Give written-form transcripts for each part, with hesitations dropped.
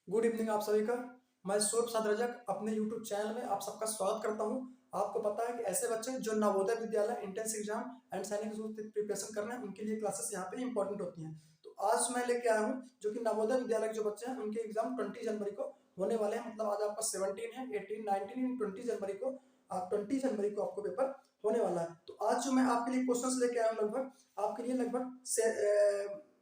Good evening आप सभी का। मैं सौरभ सादरजक अपने यूट्यूब चैनल में आप सबका स्वागत करता हूं। आपको पता है कि ऐसे बच्चे जो Navodaya Vidyalaya entrance exam and सैनिक स्कूल की प्रिपरेशन कर रहे हैं उनके लिए क्लासेस यहाँ पे इंपॉर्टेंट होती हैं। तो आज मैं लेके आया हूँ जो कि नवोदय विद्यालय के जो बच्चे हैं उनके एग्जाम 20 जनवरी को होने वाले हैं। मतलब आज आपका 17 है, 18, 19 एंड 20 जनवरी को 20 जनवरी को आपको पेपर होने वाला है। तो आज जो मैं आपके लिए क्वेश्चन लेके आया हूँ लगभग आपके लिए लगभग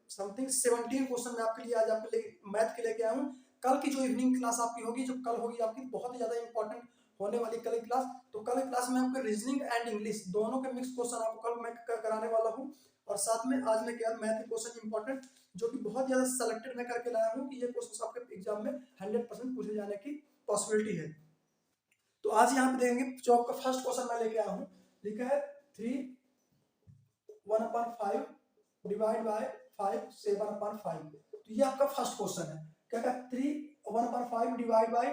समथिंग 17 क्वेश्चन मैं आपके लिए आज आपके लिए मैथ के लेके आया हूँ। कल की जो इवनिंग क्लास आपकी होगी, जो कल होगी आपकी बहुत ही ज्यादा इंपॉर्टेंट होने वाली कल की क्लास। तो कल की क्लास में आपको रीजनिंग एंड इंग्लिश दोनों के मिक्स क्वेश्चन आपको कल मैं कराने वाला हूँ। और साथ में आज मैं क्या मैथ के क्वेश्चन इंपॉर्टेंट जो कि बहुत ज्यादा सेलेक्टेड मैं करके लाया हूँ कि ये क्वेश्चन आपके एग्जाम में 100% पूछे जाने की पॉसिबिलिटी है। तो आज यहाँ पे देखेंगे जो आपका फर्स्ट क्वेश्चन मैं लेके आया हूँ, लिखा है 3 1/5 डिवाइड बाय 5 7/5। तो ये आपका फर्स्ट क्वेश्चन है। क्या क्या 3 1/5 डिवाइड बाय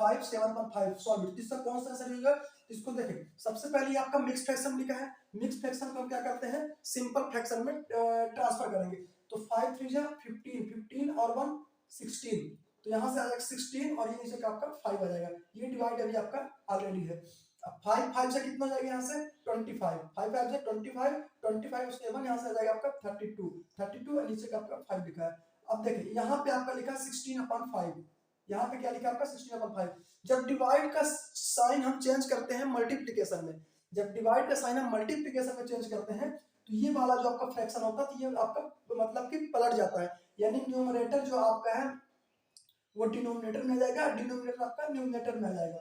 5 7/5 सॉल्व इट। इसका कौन सा आंसर होगा इसको देखें। सबसे पहले आपका मिक्स फ्रैक्शन लिखा है। मिक्स फ्रैक्शन को हम क्या करते हैं, सिंपल फ्रैक्शन में ट्रांसफर करेंगे। तो 5 3 15 15 और 1 16। तो यहाँ से आ जाएगा 16 और ये नीचे का आपका 5 आ जाएगा। ये डिवाइड अभी आपका ऑलरेडी है। अब 5 5 से कितना हो जाएगा यहाँ से 25 5 5 से 25 25 उसके बाद यहाँ से आ जाएगा आपका 32 32 और नीचे का आपका 5 लिखा है। अब देखिए यहाँ पे आपका लिखा 16/5। यहाँ पे क्या लिखा आपका 16/5। जब डिवाइड का साइन हम चेंज करते हैं मल्टीप्लीकेशन में, जब डिवाइड का साइन हम मल्टीप्लीकेशन में चेंज करते हैं तो ये वाला जो आपका फ्रैक्शन होता है तो ये आपका मतलब कि पलट जाता है। यानी न्यूमरेटर जो आपका है वो डिनोमिनेटर में आ जाएगा, डिनोमिनेटर आपका न्यूमरेटर में आ जाएगा।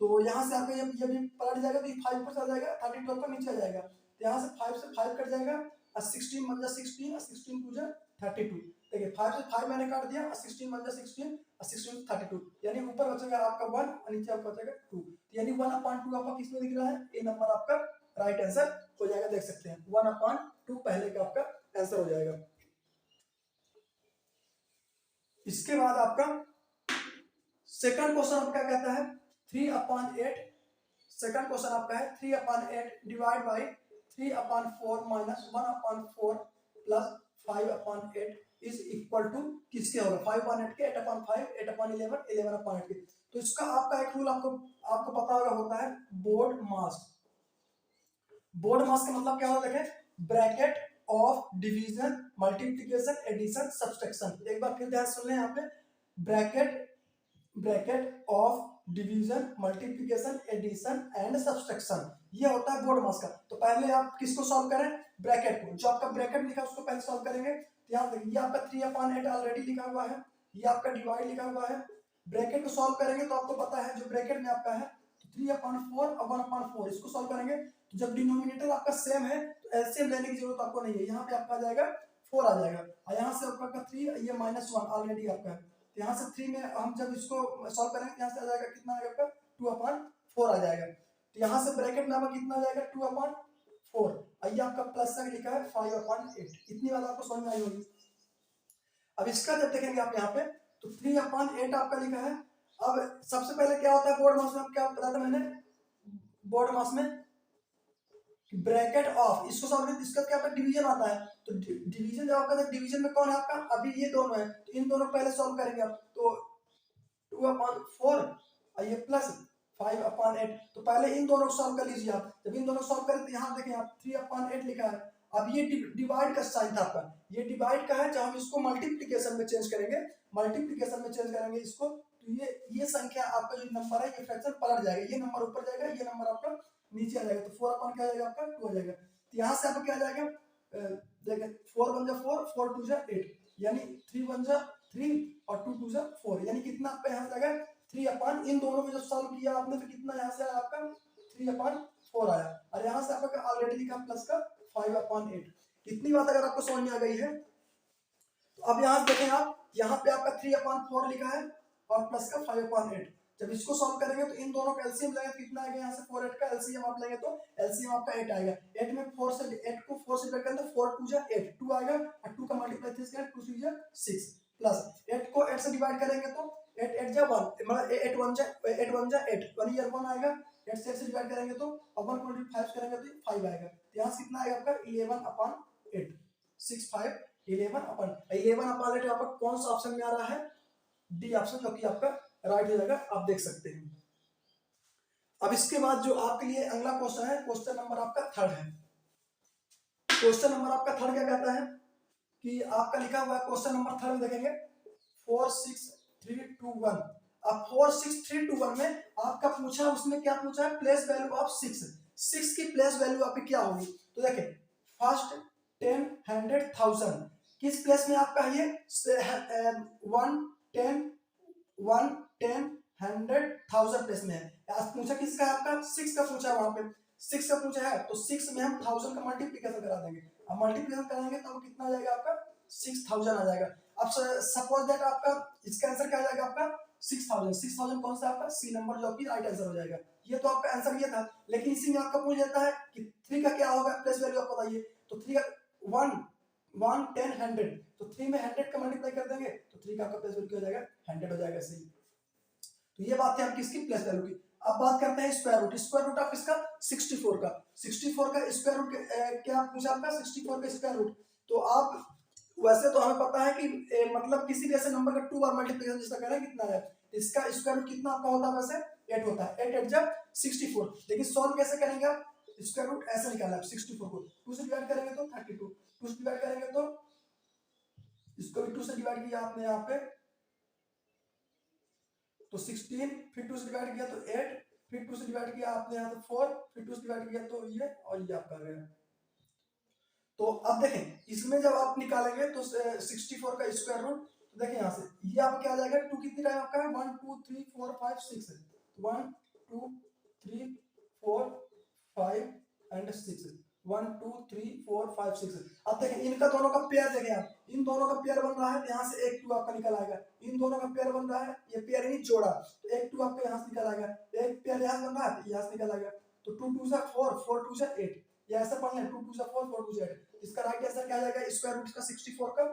तो यहाँ से आपका ये भी पलट जाएगा तो ये 5 ऊपर आ जाएगा, 32 आपका नीचे आ जाएगा। तो यहाँ से 5 से 5 कट जाएगा और 16 बन जा 16 और 16 टू जा 32। देखिए 5 से 5 मैंने काट दिया और 16 बन जा 16 और 16 32। यानी ऊपर बचेगा आपका 1 और नीचे आपका बचेगा 2। यानी 1/2 आपका किस में दिख रहा है, ए नंबर आपका राइट आंसर हो जाएगा। देख सकते हैं 1/2 पहले का आपका आंसर हो जाएगा। इसके बाद आपका सेकंड क्वेश्चन आपका क्या कहता है 3/8। सेकंड क्वेश्चन आपका है 3/8 divide by 3/4 minus 1/4 plus 5/8 is equal to किसके होगा 5/8 के 8/5 8/11 11/8 के। तो इसका आपका एक रूल आपको आपको पता होगा होता है बोर्ड मास। बोर्ड मास का मतलब क्या होता है देखें, bracket of division multiplication addition subtraction. एक बार फिर ध्यान सुन लें यहाँ पे, bracket bracket of division multiplication addition and subtraction, ये होता है बोर्ड मास का। तो पहले आप किसको सॉल्व करें, ब्रैकेट को। जो आपका ब्रैकेट लिखा है उसको पहले सॉल्व करेंगे। तो यहाँ देखिए ये आपका 3/8 ऑलरेडी लिखा हुआ है, ये आपका डिवाइड लिखा हुआ है। ब्रैकेट को सॉल्व करेंगे तो आपको पता है जो ब्रैकेट में आपका है 3/4 और 1/4 इसको सॉल्व करेंगे। तो जब डिनोमिनेटर आपका सेम है तो एलसीएम लेने की जरूरत आपको नहीं है। यहाँ पे आपका आ जाएगा 4 आ जाएगा और यहाँ से आपका 3 ये -1 ऑलरेडी आपका है। यहाँ से 3 में हम जब इसको सॉल्व करेंगे यहाँ से आ जाएगा कितना आएगा आपका 2/4 आ जाएगा। तो यहाँ से ब्रैकेट में आपका कितना आ जाएगा 2/4। ये आपका प्लस का लिखा है 5/8। इतनी बात आपको समझ में आई होगी। अब इसका जब देखेंगे आप यहाँ पे तो 3/8 आपका लिखा है। अब सबसे पहले क्या होता है बोर्ड मास में, क्या बताया था मैंने, बोर्ड मास में ब्रैकेट ऑफ इसको सॉल्व इसका क्या आपका डिवीजन आता है। तो डिवीजन जब आपका डिवीजन में कौन है आपका, अभी ये दोनों है तो इन दोनों पहले सॉल्व करेंगे आप। तो 2/4 और ये प्लस 5/8। तो पहले इन दोनों को सॉल्व कर लीजिए आप। जब इन दोनों को सॉल्व करें तो यहाँ देखें आप 3/8 लिखा है। अब ये डिवाइड का साइन था आपका, ये डिवाइड का है। जब हम इसको मल्टीप्लिकेशन में चेंज करेंगे, मल्टीप्लिकेशन में चेंज करेंगे इसको तो ये संख्या आपका जो नंबर है ये फ्रैक्शन पलट जाएगा। ये नंबर ऊपर जाएगा, ये नंबर आपका नीचे आ जाएगा। तो 4 क्या आ जाएगा आपका 2 आ जाएगा। तो यहाँ से आपका क्या आ जाएगा, देखिए 4 1 जा 4 4 2 जा 8 यानी 3 1 जा 3 और 2 2 जा 4 यानी कितना आपका यहाँ से आ गया 3 इन दोनों में जब सॉल्व किया आपने तो कितना यहाँ से आया आपका 3/4 आया। और यहाँ से आपका ऑलरेडी लिखा प्लस का 5/8। इतनी बात अगर आपको समझ में आ गई है तो अब यहाँ देखें आप, यहाँ पे आपका 3/4 लिखा है और प्लस का 5/8। जब इसको सॉल्व करेंगे तो इन दोनों का एलसीएम लेंगे तो कितना आएगा, यहाँ से 4 8 का एलसीएम आप लेंगे तो एलसीएम आपका 8 आएगा। 8 में 4 से 8 को 4 से डिवाइड करें तो 4 2 जा 8 2 आएगा और 2 का मल्टीप्लाई 3 से 2 3 जा 6 प्लस 8 को 8 से डिवाइड करेंगे तो 8 8 जा 1 मतलब 8 1 जा 8 1 ईयर 1 आएगा। 8 से 8 से डिवाइड करेंगे तो 1 को 5 करेंगे तो 5 आएगा। तो यहाँ से कितना आएगा आपका 11/8 6 5 11/8 आपका कौन सा ऑप्शन में आ रहा है, डी ऑप्शन, जो कि आपका राइट हो जाएगा, आप देख सकते हैं। अब इसके बाद जो आपके लिए अगला क्वेश्चन है, क्वेश्चन नंबर आपका थर्ड है। क्वेश्चन नंबर आपका थर्ड क्या कहता है कि आपका लिखा हुआ है क्वेश्चन नंबर थर्ड में देखेंगे 46321। अब 46321 में आपका पूछा, उसमें क्या पूछा है, प्लेस वैल्यू ऑफ 6। 6 की प्लेस वैल्यू आपकी क्या होगी, तो देखें फर्स्ट 10, 100, 1000 किस प्लेस में आपका है, ये 1, 10, 1, 10, 100, 1000 प्लेस में है। आज पूछा किसका है, आपका 6 का पूछा है, वहां पे 6 का पूछा है, तो 6 में हम 1000 का मल्टीप्लिकेशन करा देंगे। अब मल्टीप्लिकेशन कराएंगे तो कितना आ जाएगा आपका 6000 आ जाएगा। अब सपोज दैट आपका इसका आंसर क्या आ जाएगा आपका 6000। 6000 कौन सा आपका सी नंबर, जो कि राइट आंसर हो जाएगा। ये तो आपका आंसर ये था, लेकिन इसी में आपका पूछ लेता है कि 3 का क्या होगा प्लेस वैल्यू, आप बताइए। तो 3 का 1, 1, 10, 100, तो 3 में 100 का मल्टीप्लाई कर देंगे तो 3 का आपका प्लेस वैल्यू हो जाएगा 100 हो जाएगा, सही। तो ये बात है आपकी इसकी प्लेस वैल्यू की। अब बात करते हैं square root. Square root of इसका 64 का, 64 का स्क्वायर रूट क्या पूछा आपका, 64 का स्क्वायर रूट। तो आप वैसे तो हमें पता है कि मतलब किसी भी ऐसे नंबर का 2 बार मल्टीप्लिकेशन जिसका करें कितना है, इसका स्क्वायर रूट कितना आपका होता है, वैसे 8 होता है। 8 8 जब 64, लेकिन सॉल्व कैसे करेंगे आप, स्क्वायर रूट ऐसे निकालना है। 64 को 2 से डिवाइड करेंगे तो 32, 2 से डिवाइड करेंगे तो इसको भी 2 से डिवाइड किया आपने यहाँ पे तो 16, फिर 2 से डिवाइड किया तो 8, फिर 2 से डिवाइड किया आपने यहाँ तो 4, फिर 2 से डिवाइड किया तो ये, और ये आपका आ गया। तो अब देखें इसमें जब आप निकालेंगे तो 64 का स्क्वायर रूट, तो देखें यहाँ से ये आपका क्या आ जाएगा, 2 कितनी टाइम आपका है, 1 2 3 4 5 6 है, 1 2 3 4 5 एंड 6, 1 2 3 4 5 6। अब देखें इनका दोनों का पेयर देखें आप, इन दोनों का पेयर बन रहा है, तो यहाँ से एक 2 आपका निकल आएगा। इन दोनों का पेयर बन रहा है, ये पेयर ही जोड़ा, तो एक 2 आपका यहाँ से निकल आएगा। एक पेयर यहाँ से बन रहा है, यहाँ से निकल आएगा। तो 2 2 से 4, 4 2 से 8, ये ऐसा पढ़ लें, 2 2 से 4, 4 2 से 8। इसका राइट आंसर क्या आ जाएगा, स्क्वायर रूट का 64 का,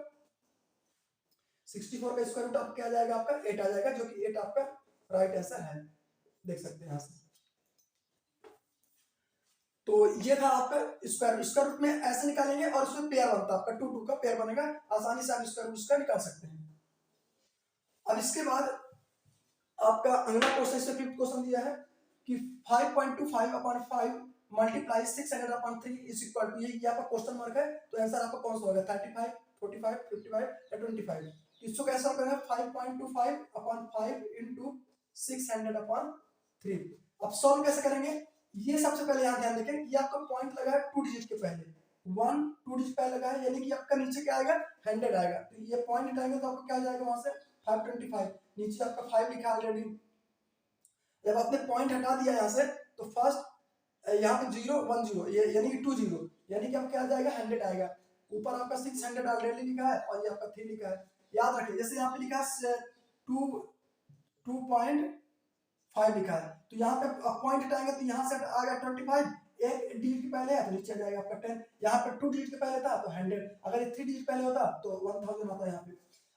64 का स्क्वायर रूट क्या आ जाएगा आपका 8 आ जाएगा, जो कि 8 आपका राइट आंसर है, देख सकते हैं यहाँ से। तो ये था आपका स्क्वायर। स्क्वायर रूट में ऐसे निकालेंगे और उसमें पेयर बनता है आपका 2 2 का पेयर बनेगा, आसानी से आप स्क्वायर रूट इसका निकाल सकते हैं। अब इसके बाद आपका अगला क्वेश्चन, इसमें फिफ्थ क्वेश्चन दिया है कि 5.25 upon 5 multiply 600 upon 3 is equal to, ये आपका क्वेश्चन मार्क है, तो आंसर आपका कौन सा होगा, 35, 45, 55 या 25। इसको कैसे करेंगे, 5.25 अपॉन 5 इंटू 600 अपॉन 3। अब सॉल्व कैसे करेंगे, ये सबसे पहले यहाँ ध्यान देखें, ये आपका पॉइंट लगा है 2 डिजिट के पहले, 1 2 डिजिट पहले लगा है, यानी कि आपका नीचे क्या आएगा 100 आएगा, तो ये पॉइंट हटाएंगे तो आपका क्या जाएगा वहां से 525, नीचे आपका 5 लिखा ऑलरेडी। जब आपने पॉइंट हटा दिया यहाँ से, तो फर्स्ट यहाँ पे 0 1 0, ये यानी कि 2 0, यानी कि आपका क्या आ जाएगा 100 आएगा। ऊपर आपका 600 ऑलरेडी लिखा है और ये आपका 3 लिखा है। याद रखिए जैसे यहाँ पे लिखा है 2.5 लिखा है, तो यहाँ पे आप पॉइंट हटाएंगे तो यहाँ से आ गया 25, एक डिजिट के पहले है तो नीचे आ जाएगा आपका 10, यहाँ पे 2 डिजिट के पहले था तो 100, अगर ये 3 डिजिट पहले होता तो 1000 आता यहाँ पे।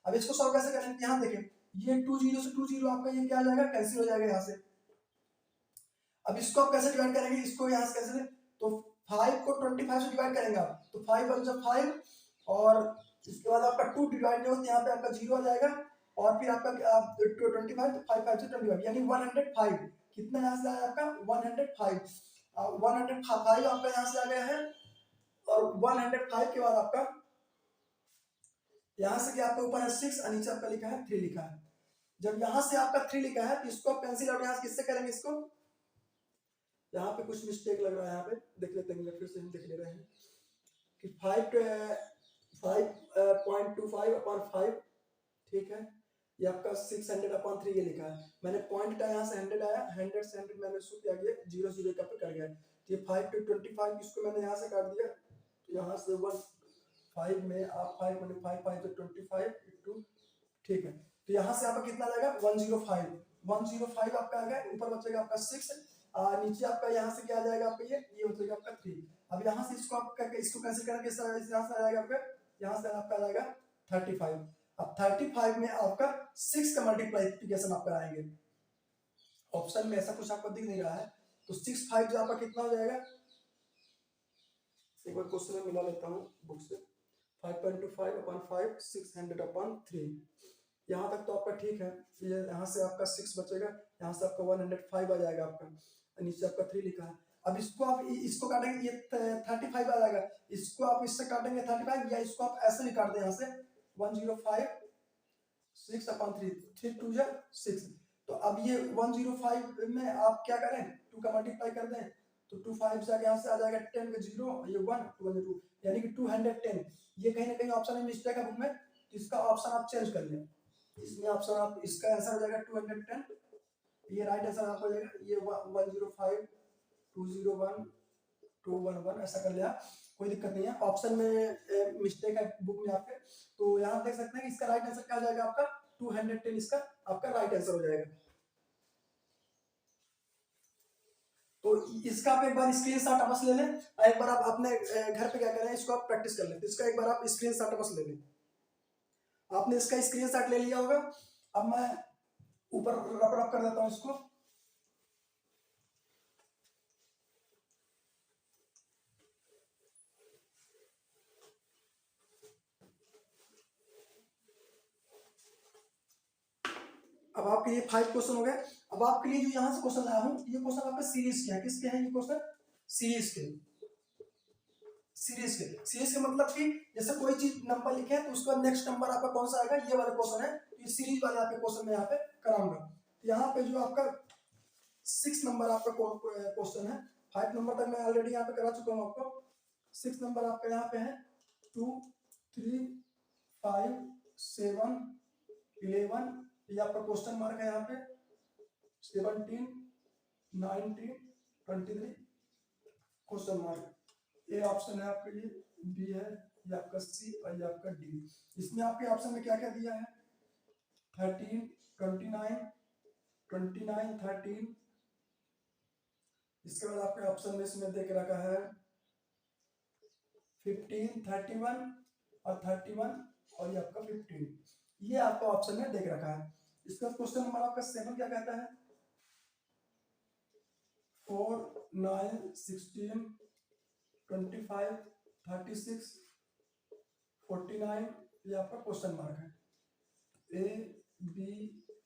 अब इसको सॉल्व कैसे करेंगे, यहाँ देखें ये 2 0 से 2 0 आपका ये क्या आ जाएगा, कैंसिल हो जाएगा यहाँ से। अब इसको आप कैसे डिवाइड करेंगे, इसको यहाँ से कैसे, तो 5 को 25 से डिवाइड करेंगे आप, तो 5 1 जा 5, और इसके बाद आपका 2 डिवाइड नहीं होता, यहाँ पे आपका 0 आ जाएगा, और फिर आपका 25, तो 5 5 से 25, यानी 105। कितना यहाँ से आया आपका 105, 105 आपका यहाँ से आ गया है, और 105 के बाद आपका यहाँ से क्या आपका ऊपर है 6 और नीचे आपका लिखा है 3 लिखा है। जब यहाँ से आपका 3 लिखा है तो इसको कैंसिल आउट यहाँ से किससे करेंगे, इसको यहाँ पे कुछ मिस्टेक लग रहा है, यहाँ पे देख लेते हैं, फिर से हम देख ले रहे हैं कि 5.25 अपॉन 5, ठीक है, ये आपका 600 अपॉन 3 ये लिखा है, मैंने पॉइंट हटाया यहाँ से 100 आया, 100 से 100 मैंने उसको क्या किया 0 0 का पे कर गया, तो ये 5 to 25 इसको मैंने यहाँ से काट दिया, तो यहाँ से 5 में आप 5 मैंने 5 5 तो 25 इंटू, ठीक है, तो यहाँ से आपका कितना आ जाएगा 105 आपका आ गया, ऊपर बचेगा आपका 6, नीचे आपका यहाँ से क्या आ जाएगा आपका ये हो जाएगा आपका 3। अब यहाँ से इसको आप इसको कैंसिल करेंगे, यहाँ से आ जाएगा आपका, यहाँ से आपका आ जाएगा 35। अब 35 में आपका 6 का मल्टीप्लिकेशन आप कराएंगे, ऑप्शन में ऐसा कुछ आपको दिख नहीं रहा है, तो 6 5 आपका कितना हो जाएगा, एक बार क्वेश्चन में मिला लेता हूँ बुक से, 5.25 अपॉन 5 600 अपॉन 3, यहाँ तक तो आपका ठीक है। ये यहाँ से आपका 6 बचेगा, यहाँ से आपका 105 आ जाएगा आपका, नीचे आपका 3 लिखा है। अब इसको आप इसको काटेंगे, ये 35 आ जाएगा, इसको आप इससे काटेंगे 35, या इसको आप ऐसे भी काट दें यहाँ से 105 6/3, 3 2 जा 6। तो अब ये 105 में आप क्या करें, 2 का मल्टीप्लाई कर दें, तो 2 5 जाके यहाँ से आ जाएगा 10 का 0, ये 1 2 2, यानी कि 210। ये कहीं ना कहीं ऑप्शन में मिस्टेक है बुक में, तो इसका ऑप्शन आप चेंज कर लें। इसमें ऑप्शन आप, इसका आंसर हो जाएगा 210, ये राइट आंसर आपको हो जाएगा। ये 105 201 211 ऐसा कर लिया, कोई दिक्कत नहीं है। ऑप्शन में मिस्टेक है बुक में आपके, तो यहाँ देख सकते हैं कि इसका राइट आंसर क्या हो जाएगा आपका 210, इसका आपका राइट आंसर हो जाएगा। तो इसका आप एक बार स्क्रीनशॉट बस ले लें, एक बार आप अपने घर पे क्या करें, इसको आप प्रैक्टिस कर लें। तो इसका एक बार आप स्क्रीनशॉट बस ले लें। आपने इसका स्क्रीनशॉट ले लिया होगा। अब मैं ऊपर रब रब कर देता हूँ इसको। अब आपके ये 5 क्वेश्चन हो गए। अब आपके लिए जो यहाँ से क्वेश्चन लाया हूँ, ये क्वेश्चन आपका सीरीज के हैं। किसके हैं ये क्वेश्चन? सीरीज के। सीरीज के मतलब कि जैसे कोई चीज नंबर लिखे हैं तो उसका नेक्स्ट नंबर आपका कौन सा आएगा, ये वाला क्वेश्चन है। तो ये सीरीज वाले आपके क्वेश्चन में यहाँ पे कराऊंगा। यहाँ पे जो आपका 6 नंबर आपका क्वेश्चन है, 5 नंबर तक मैं ऑलरेडी यहाँ पे करा चुका हूँ आपको। 6 नंबर आपका यहाँ पे है 2 3 5 7 11, ये आपका क्वेश्चन मार्क है यहाँ पे 17 19 23 क्वेश्चन मार्क। ये ऑप्शन है आपके लिए, बी है, ये आपका सी और ये आपका डी। इसमें आपके ऑप्शन में क्या क्या दिया है, 13 29 29 13। इसके बाद आपके ऑप्शन में इसमें देख रखा है 15 31 और 31 और ये आपका 15, ये आपका ऑप्शन में देख रखा है। इसका क्वेश्चन नंबर आपका 7 क्या कहता है, 4 9 16 25 36 49, ये आपका क्वेश्चन मार्क है। ए बी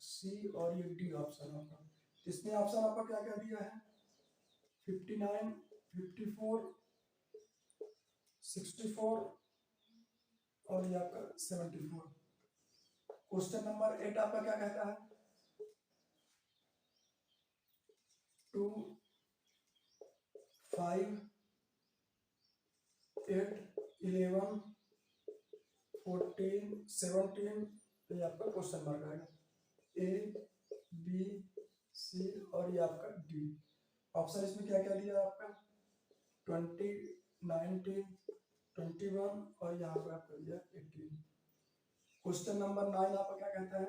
सी और ये डी ऑप्शन आपका। इसमें ऑप्शन आपका क्या क्या दिया है, 59 54 64 और ये आपका 74। क्वेश्चन नंबर 8 आपका क्या कहता है, 2 5 8 11 14 17, तो ये आपका क्वेश्चन मार्क आएगा। ए बी सी और ये आपका डी ऑप्शन। इसमें क्या क्या दिया आपका, 20 19 21 और यहाँ पे आपका दिया 18। क्वेश्चन नंबर 9 आपका क्या कहता है,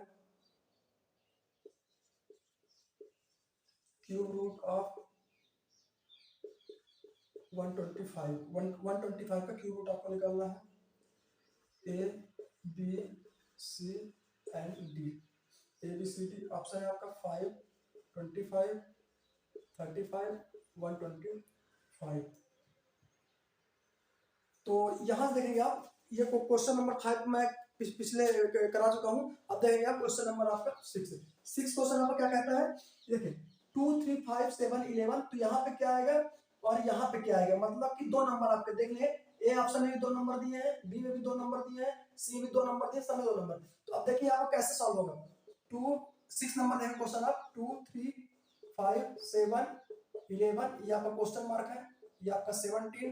क्यूब रूट ऑफ 125 का क्यूब रूट आपको निकालना है। A B C and D, A B C D option है आपका 5 25 35 125। तो यहां देखेंगे आप, ये क्वेश्चन नंबर 5 मैं पिछले करा चुका हूं। अब देखेंगे आप क्वेश्चन नंबर आपका 6 क्वेश्चन आपका क्या कहता है, देखिए 2 3 5 7 11, तो यहाँ पे क्या आएगा और यहाँ पे क्या आएगा, मतलब कि 2 नंबर आपके देख लिए। ए ऑप्शन में भी 2 नंबर दिए हैं, बी में भी 2 नंबर दिए हैं, सी में 2 नंबर दिए, सब में 2 नंबर। तो अब देखिए आपको कैसे सॉल्व होगा। 6 नंबर देखें क्वेश्चन आप, 2 3 5 7 11, ये आपका क्वेश्चन मार्क है, ये आपका 17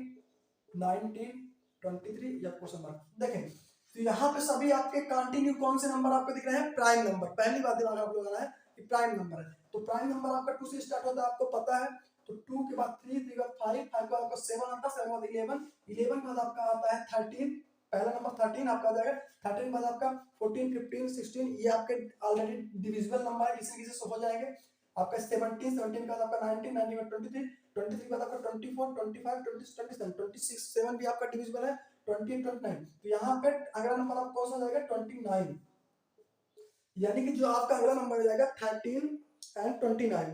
19 23 या क्वेश्चन मार्क। देखें तो यहाँ पे सभी आपके कंटिन्यू कौन से नंबर आपको दिख रहे हैं, प्राइम नंबर। पहली बात दिमाग आप लोग आना है कि प्राइम नंबर है, तो प्राइम नंबर आपका 2 से स्टार्ट होता है, आपको पता है। तो 2 के बाद 3 के बाद 5 5 के बाद आपका 7 आता है, 7 के बाद 11 11 के बाद आपका आता है 13, पहला नंबर 13 आपका आ जाएगा। 13 के बाद आपका 14 15 16, ये आपके ऑलरेडी डिविजिबल नंबर है, किसी किसी से हो जाएंगे। आपका 17 17 के बाद आपका 19 19 में 23 23 के बाद आपका 24 25 26 27 26 7 भी आपका डिविजिबल है, 20 29। तो यहाँ पे अगला नंबर आपका कौन सा हो जाएगा, 29, यानी कि जो आपका अगला नंबर हो जाएगा 13 एंड 29।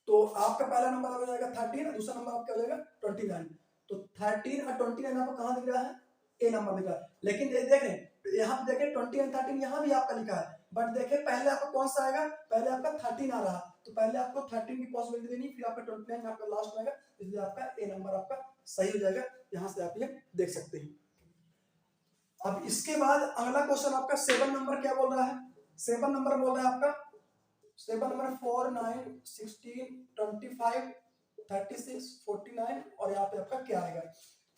तो आपका पहला नंबर हो जाएगा 13 और दूसरा नंबर आपका हो जाएगा 29। तो 13 और 29 आपको कहाँ दिख रहा है, ए नंबर दिख रहा है। लेकिन देख रहे हैं यहाँ पे देखें 20 एंड 13 यहाँ भी आपका लिखा है, बट देखें पहले आपका कौन सा आएगा, पहले आपका 13 आ रहा, तो पहले आपको 13 की पॉसिबिलिटी देनी, फिर आपका 29 आपका लास्ट में आएगा, इसलिए आपका ए नंबर आपका सही हो जाएगा। यहाँ से आप ये देख सकते हैं। अब इसके बाद अगला क्वेश्चन आपका 7 नंबर क्या बोल रहा है, 7 नंबर बोल रहा है आपका 7 नंबर 4 9 16 25 36 49 और यहाँ पे आपका क्या आएगा।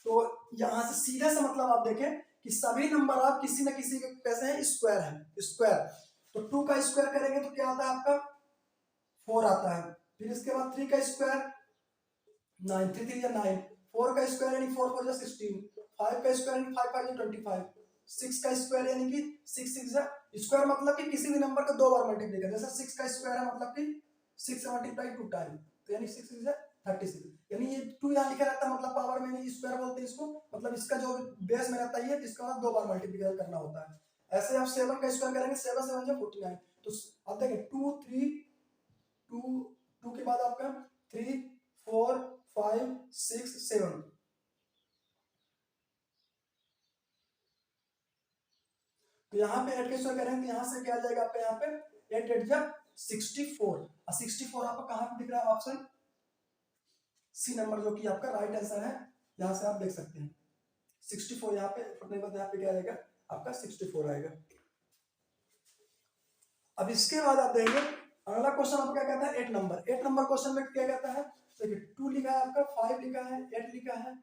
तो यहाँ से सीधे से मतलब आप देखें कि सभी नंबर आप किसी न किसी के कैसे हैं, स्क्वायर है, स्क्वायर। तो 2 का स्क्वायर करेंगे तो क्या आता है आपका 4 आता है, फिर इसके बाद 3 का स्क्वायर 9, 3 3 9, 4 का स्क्वायर यानी 4 4 16, 5 का स्क्वायर यानी 5 5 25, 6 का स्क्वायर यानी कि 6 6 स्क्वायर मतलब कि किसी भी नंबर को 2 बार मल्टीप्लाई कर, जैसे 6 का स्क्वायर है मतलब कि 6 मल्टीप्लाई 2 टाइम, तो यानी 6 6 36, यानी ये 2 यहाँ लिखा रहता है मतलब पावर में नहीं, स्क्वायर बोलते हैं इसको, मतलब इसका जो बेस में रहता है इसका 2 बार मल्टीप्लाई करना होता है। ऐसे आप 7 का स्क्वायर करेंगे 7 7 जा 49, तो अब देखिए 2 3 2 के बाद आपका 3 4 5 6 7, तो यहाँ पे 8 का स्क्वायर करेंगे तो यहाँ से क्या आ जाएगा आपका, यहाँ पे 8 8 जा 64 और 64 आपको कहाँ पे दिख रहा है, ऑप्शन सी नंबर जो कि आपका राइट आंसर है, यहाँ से आप देख सकते हैं 64 यहाँ पे फटने के बाद यहाँ पे क्या आएगा आपका 64 आएगा। अब इसके बाद आप देखेंगे अगला क्वेश्चन आपका क्या कहता है 8 नंबर क्वेश्चन में क्या कहता है, देखिए 2 लिखा है आपका, 5 लिखा है, 8 लिखा है,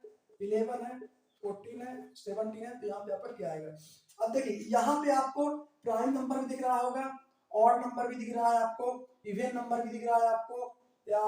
11 है, 14 है, 17 है, तो यहाँ पे आपका क्या आएगा। अब देखिए यहाँ पे आपको प्राइम नंबर भी दिख रहा होगा, ऑड नंबर भी दिख रहा है आपको, इवन नंबर भी दिख रहा है आपको, या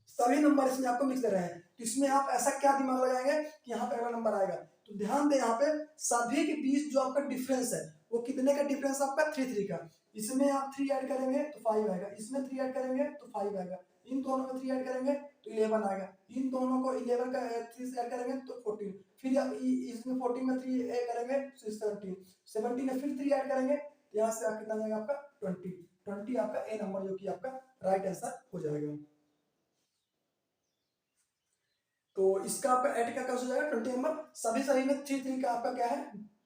सभी नंबर इसमें आपको मिक्स दे रहे हैं, तो इसमें आप ऐसा क्या दिमाग लगाएंगे कि यहाँ पे अगला नंबर आएगा। तो ध्यान दें यहाँ पे सभी के बीच जो आपका डिफरेंस है वो कितने का डिफरेंस आपका 3 3 का, इसमें आप 3 ऐड करेंगे तो 5 आएगा, इसमें 3 ऐड करेंगे तो 5 आएगा, इन दोनों में 3 ऐड करेंगे तो 11 आएगा, इन दोनों को 11 का 3 ऐड करेंगे तो 14, फिर आप इसमें 14 में 3 ऐड करेंगे तो 17, 17 में फिर 3 ऐड करेंगे तो यहाँ से कितना जाएगा आपका 20 आपका ए नंबर जो कि आपका राइट आंसर हो जाएगा। तो इसका आपका 8 का कैसे हो जाएगा 20 नंबर, सभी में 3 3 का आपका क्या है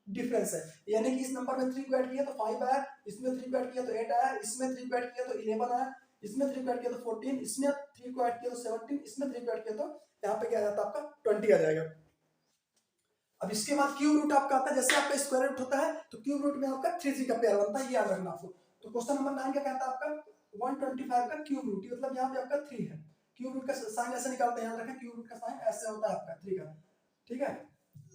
डिफरेंस है, यानी कि इस नंबर में 3 को ऐड किया तो 5 आया, इसमें 3 को ऐड किया तो 8 आया, इसमें 3 को ऐड किया तो 11 आया, इसमें 3 को ऐड किया तो 14, इसमें 3 को ऐड किया तो 17, इसमें 3 को ऐड किया तो यहाँ पे क्या आ जाता है आपका 20 आ जाएगा। अब इसके बाद क्यूब रूट आपका आता है, जैसे आपका स्क्वायर रूट होता है तो क्यूब रूट में आपका 3 3 का पेयर बनता है, ये याद रखना आपको। तो क्वेश्चन नंबर 9 क्या कहता है आपका 125 का क्यूब रूट, मतलब यहाँ पे आपका 3 है, क्यूब रूट का साइन ऐसे निकालते हैं, याद रखें क्यूब रूट का साइन ऐसे होता है आपका 3 का, ठीक है।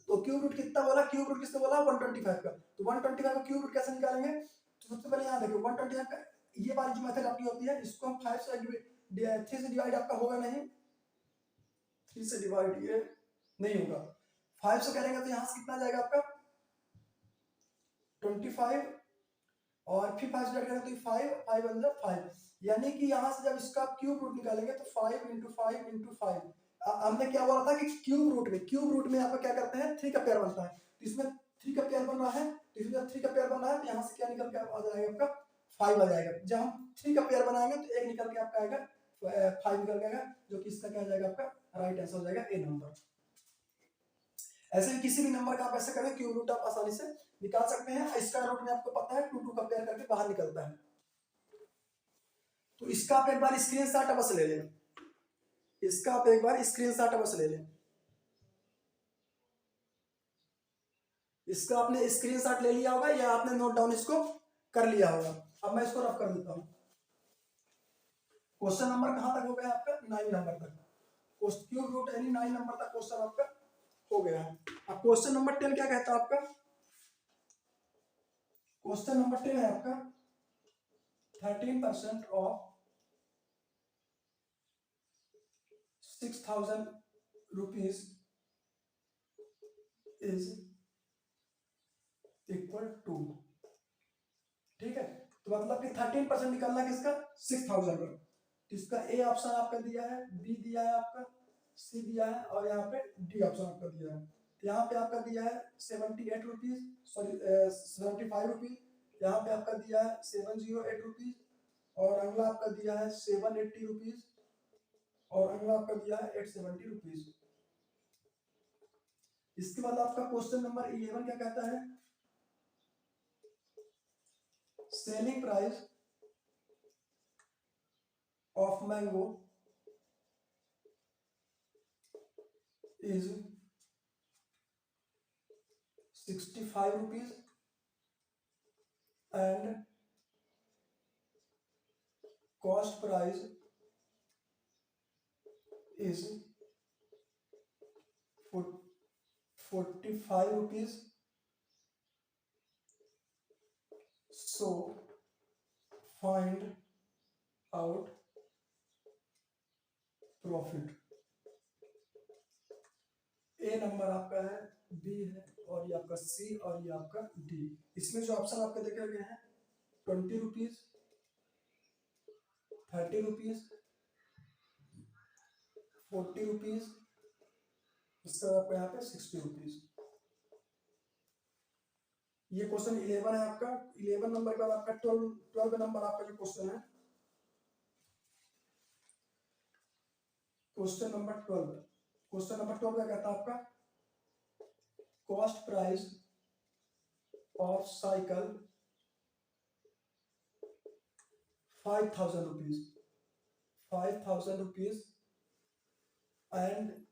तो क्यूब रूट कितना बोला, क्यूब रूट किसने बोला 125 का, तो 125 का क्यूब रूट कैसे निकालेंगे, तो सबसे पहले यहाँ देखो 125 का ये वाली जो मेथड आपकी होती है इसको हम 5 से 3 से डिवाइड आपका होगा नहीं, 3 से डिवाइड ये नहीं होगा, 5 से करेंगे तो यहाँ से कितना जाएगा आपका 25 और फिर 5 डिवाइड करेंगे तो 5 5 बन जाए 5, यानी कि यहाँ से जब इसका क्यूब रूट निकालेंगे तो 5 इंटू 5 इंटू 5, हमने क्या बोला था कि क्यूब रूट में आपका क्या करते हैं 3 का पेयर बनता है, तो इसमें 3 का पेयर बन रहा है, तो इसमें 3 का पेयर बन रहा है तो यहाँ से क्या निकल के आ जाएगा आपका 5 आ जाएगा, जब हम 3 का पेयर बनाएंगे तो एक निकल के आपका आएगा 5 निकल के आएगा, जो कि इसका क्या आ जाएगा आपका राइट आंसर हो जाएगा ए नंबर। ऐसे ही किसी भी नंबर का आप ऐसे करें क्यूब रूट आप आसानी से निकाल सकते हैं, स्क्वायर रूट में आपको पता है 2 2 का पेयर करके बाहर निकलता है। तो इसका आप एक बार स्क्रीनशॉट बस ले लें, इसका आप एक बार स्क्रीनशॉट बस ले लें, इसका आपने स्क्रीनशॉट ले लिया होगा या आपने नोट डाउन इसको कर लिया होगा। अब मैं इसको रफ कर देता हूं। क्वेश्चन नंबर कहां तक हो गया आपका 9 नंबर तक, क्यूब रूट यानी 9 नंबर तक क्वेश्चन आपका हो गया है। अब क्वेश्चन नंबर 10 क्या कहता है आपका, क्वेश्चन नंबर 10 है आपका 13% of 6,000 rupees is equal to, ठीक है। तो मतलब कि 13% निकालना किसका 6,000 का, तो इसका ए ऑप्शन आपका दिया है, बी दिया है आपका, सी दिया है और यहाँ पे डी ऑप्शन आपका दिया है। तो यहाँ पे आपका दिया है 78 रुपीज, सॉरी 75 रुपीज, यहाँ पे आपका दिया है 708 रुपीज और अगला आपका दिया है 780 रुपीज और अगला आपका दिया है 870 रुपीज। इसके बाद आपका क्वेश्चन नंबर 11 क्या कहता है, selling price of mango is 65 rupees and cost price is 45 rupees. So find out profit. A number आपका है, बी है, और ये आपका सी, और ये आपका डी। इसमें जो ऑप्शन आपके देखे गए हैं 20 रुपीज, 30 रुपीज, 40 रुपीज, इसका आपका यहाँ पे 60 रुपीज। ये क्वेश्चन 11 है आपका। 11 नंबर के बाद आपका 12 नंबर आपका जो क्वेश्चन है, क्वेश्चन नंबर 12। क्वेश्चन नंबर 12 क्या कहता है आपका, cost price of cycle 5,000 rupees, 5,000 rupees, and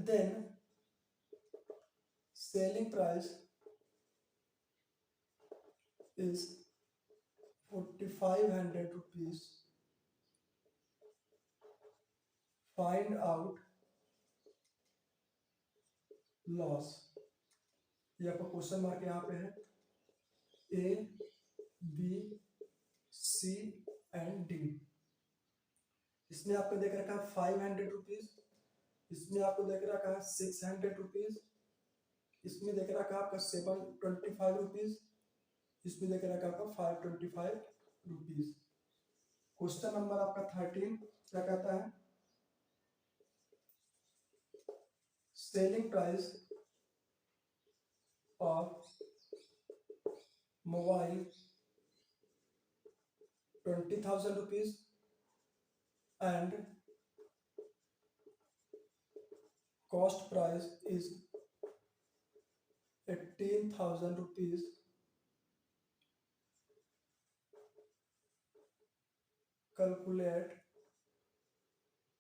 then selling price is 4,500 rupees. Find out loss. ये आपका क्वेश्चन मार्क यहाँ पे है, A, B, C and D. इसमें आपको देख रखा है 500 रुपीज, इसमें आपको देख रखा है 600 रुपीज, इसमें देख रखा है आपका 725 रुपीज, इसमें देख रखा है आपका 525 रुपीज। क्वेश्चन नंबर आपका 13 क्या कहता है, selling price of mobile 20,000 rupees and cost price is 18,000 rupees. Calculate,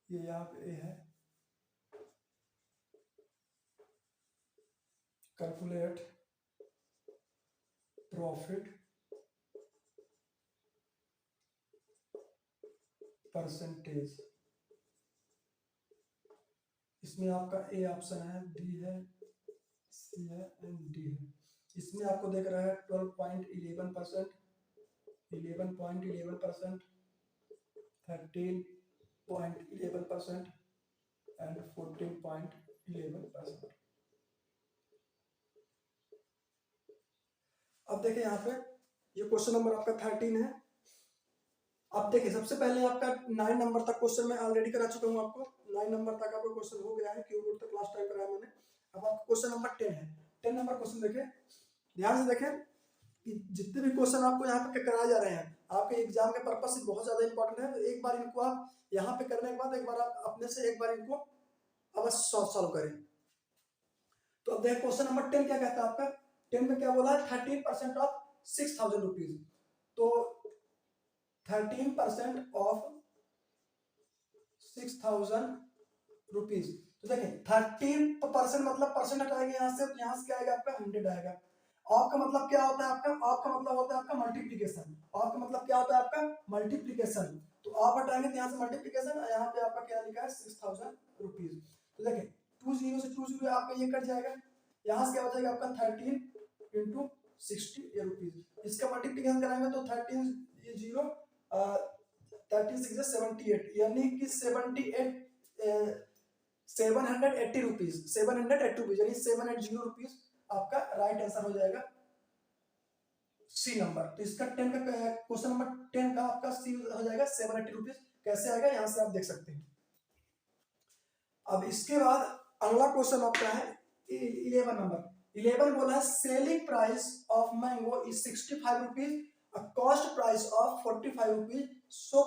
ये यहाँ पे है, कैलकुलेट प्रॉफिट परसेंटेज। इसमें आपका ए ऑप्शन है, बी है, सी है एंड डी है। इसमें आपको देख रहा है 12.11%, 11.11%, 13.11% एंड 14.11%। अब देखिए यहाँ पे ये क्वेश्चन नंबर आपका 13 है। अब देखिए सबसे पहले आपका 9 नंबर तक क्वेश्चन मैं ऑलरेडी करा चुका हूँ आपको। 9 नंबर तक आपका क्वेश्चन हो गया है, क्यूब रूट तक लास्ट टाइम कराया मैंने। अब आपका क्वेश्चन नंबर 10 है। 10 नंबर क्वेश्चन देखें, ध्यान से देखें कि जितने भी क्वेश्चन आपको यहाँ पे कराए जा रहे हैं आपके एग्जाम के पर्पज से बहुत ज्यादा इंपॉर्टेंट है। तो एक बार इनको आप यहाँ पे करने के बाद एक बार आप अपने से एक बार इनको अवश्य सॉल्व करें। तो अब देखिए क्वेश्चन नंबर 10 क्या कहता है आपका, 10 में क्या बोला है, 13% ऑफ 6,000 रुपीज। तो 13% ऑफ 6,000 रुपीज। तो देखिए 13% मतलब परसेंट हटाएंगे यहाँ से क्या आएगा आपका 100 आएगा। ऑफ का मतलब क्या होता है आपका, ऑफ का मतलब होता है आपका मल्टीप्लीकेशन। ऑफ का मतलब क्या होता है आपका मल्टीप्लीकेशन। तो ऑफ हटाएंगे तो यहाँ से मल्टीप्लीकेशन, यहाँ पे आपका क्या लिखा है 6,000 रुपीज। तो देखिए 2 0 से 2 0 आपका ये कट जाएगा, यहाँ से क्या हो जाएगा आपका 13 इंटू 60 रुपीज। इसका मल्टीप्लीकेशन कराएंगे तो 13 0 13 6 78, यानी कि 780 रुपीज, 780 रुपीज यानी 780 रुपीज आपका राइट आंसर हो जाएगा, सी नंबर। तो इसका 10 का क्वेश्चन नंबर 10 का आपका सी हो जाएगा 780 रुपीज। कैसे आएगा यहाँ से आप देख सकते हैं। अब इसके बाद अगला क्वेश्चन आपका है 11 नंबर। 11 बोला है selling price of mango is 65 rupees, cost price of 45 rupees, so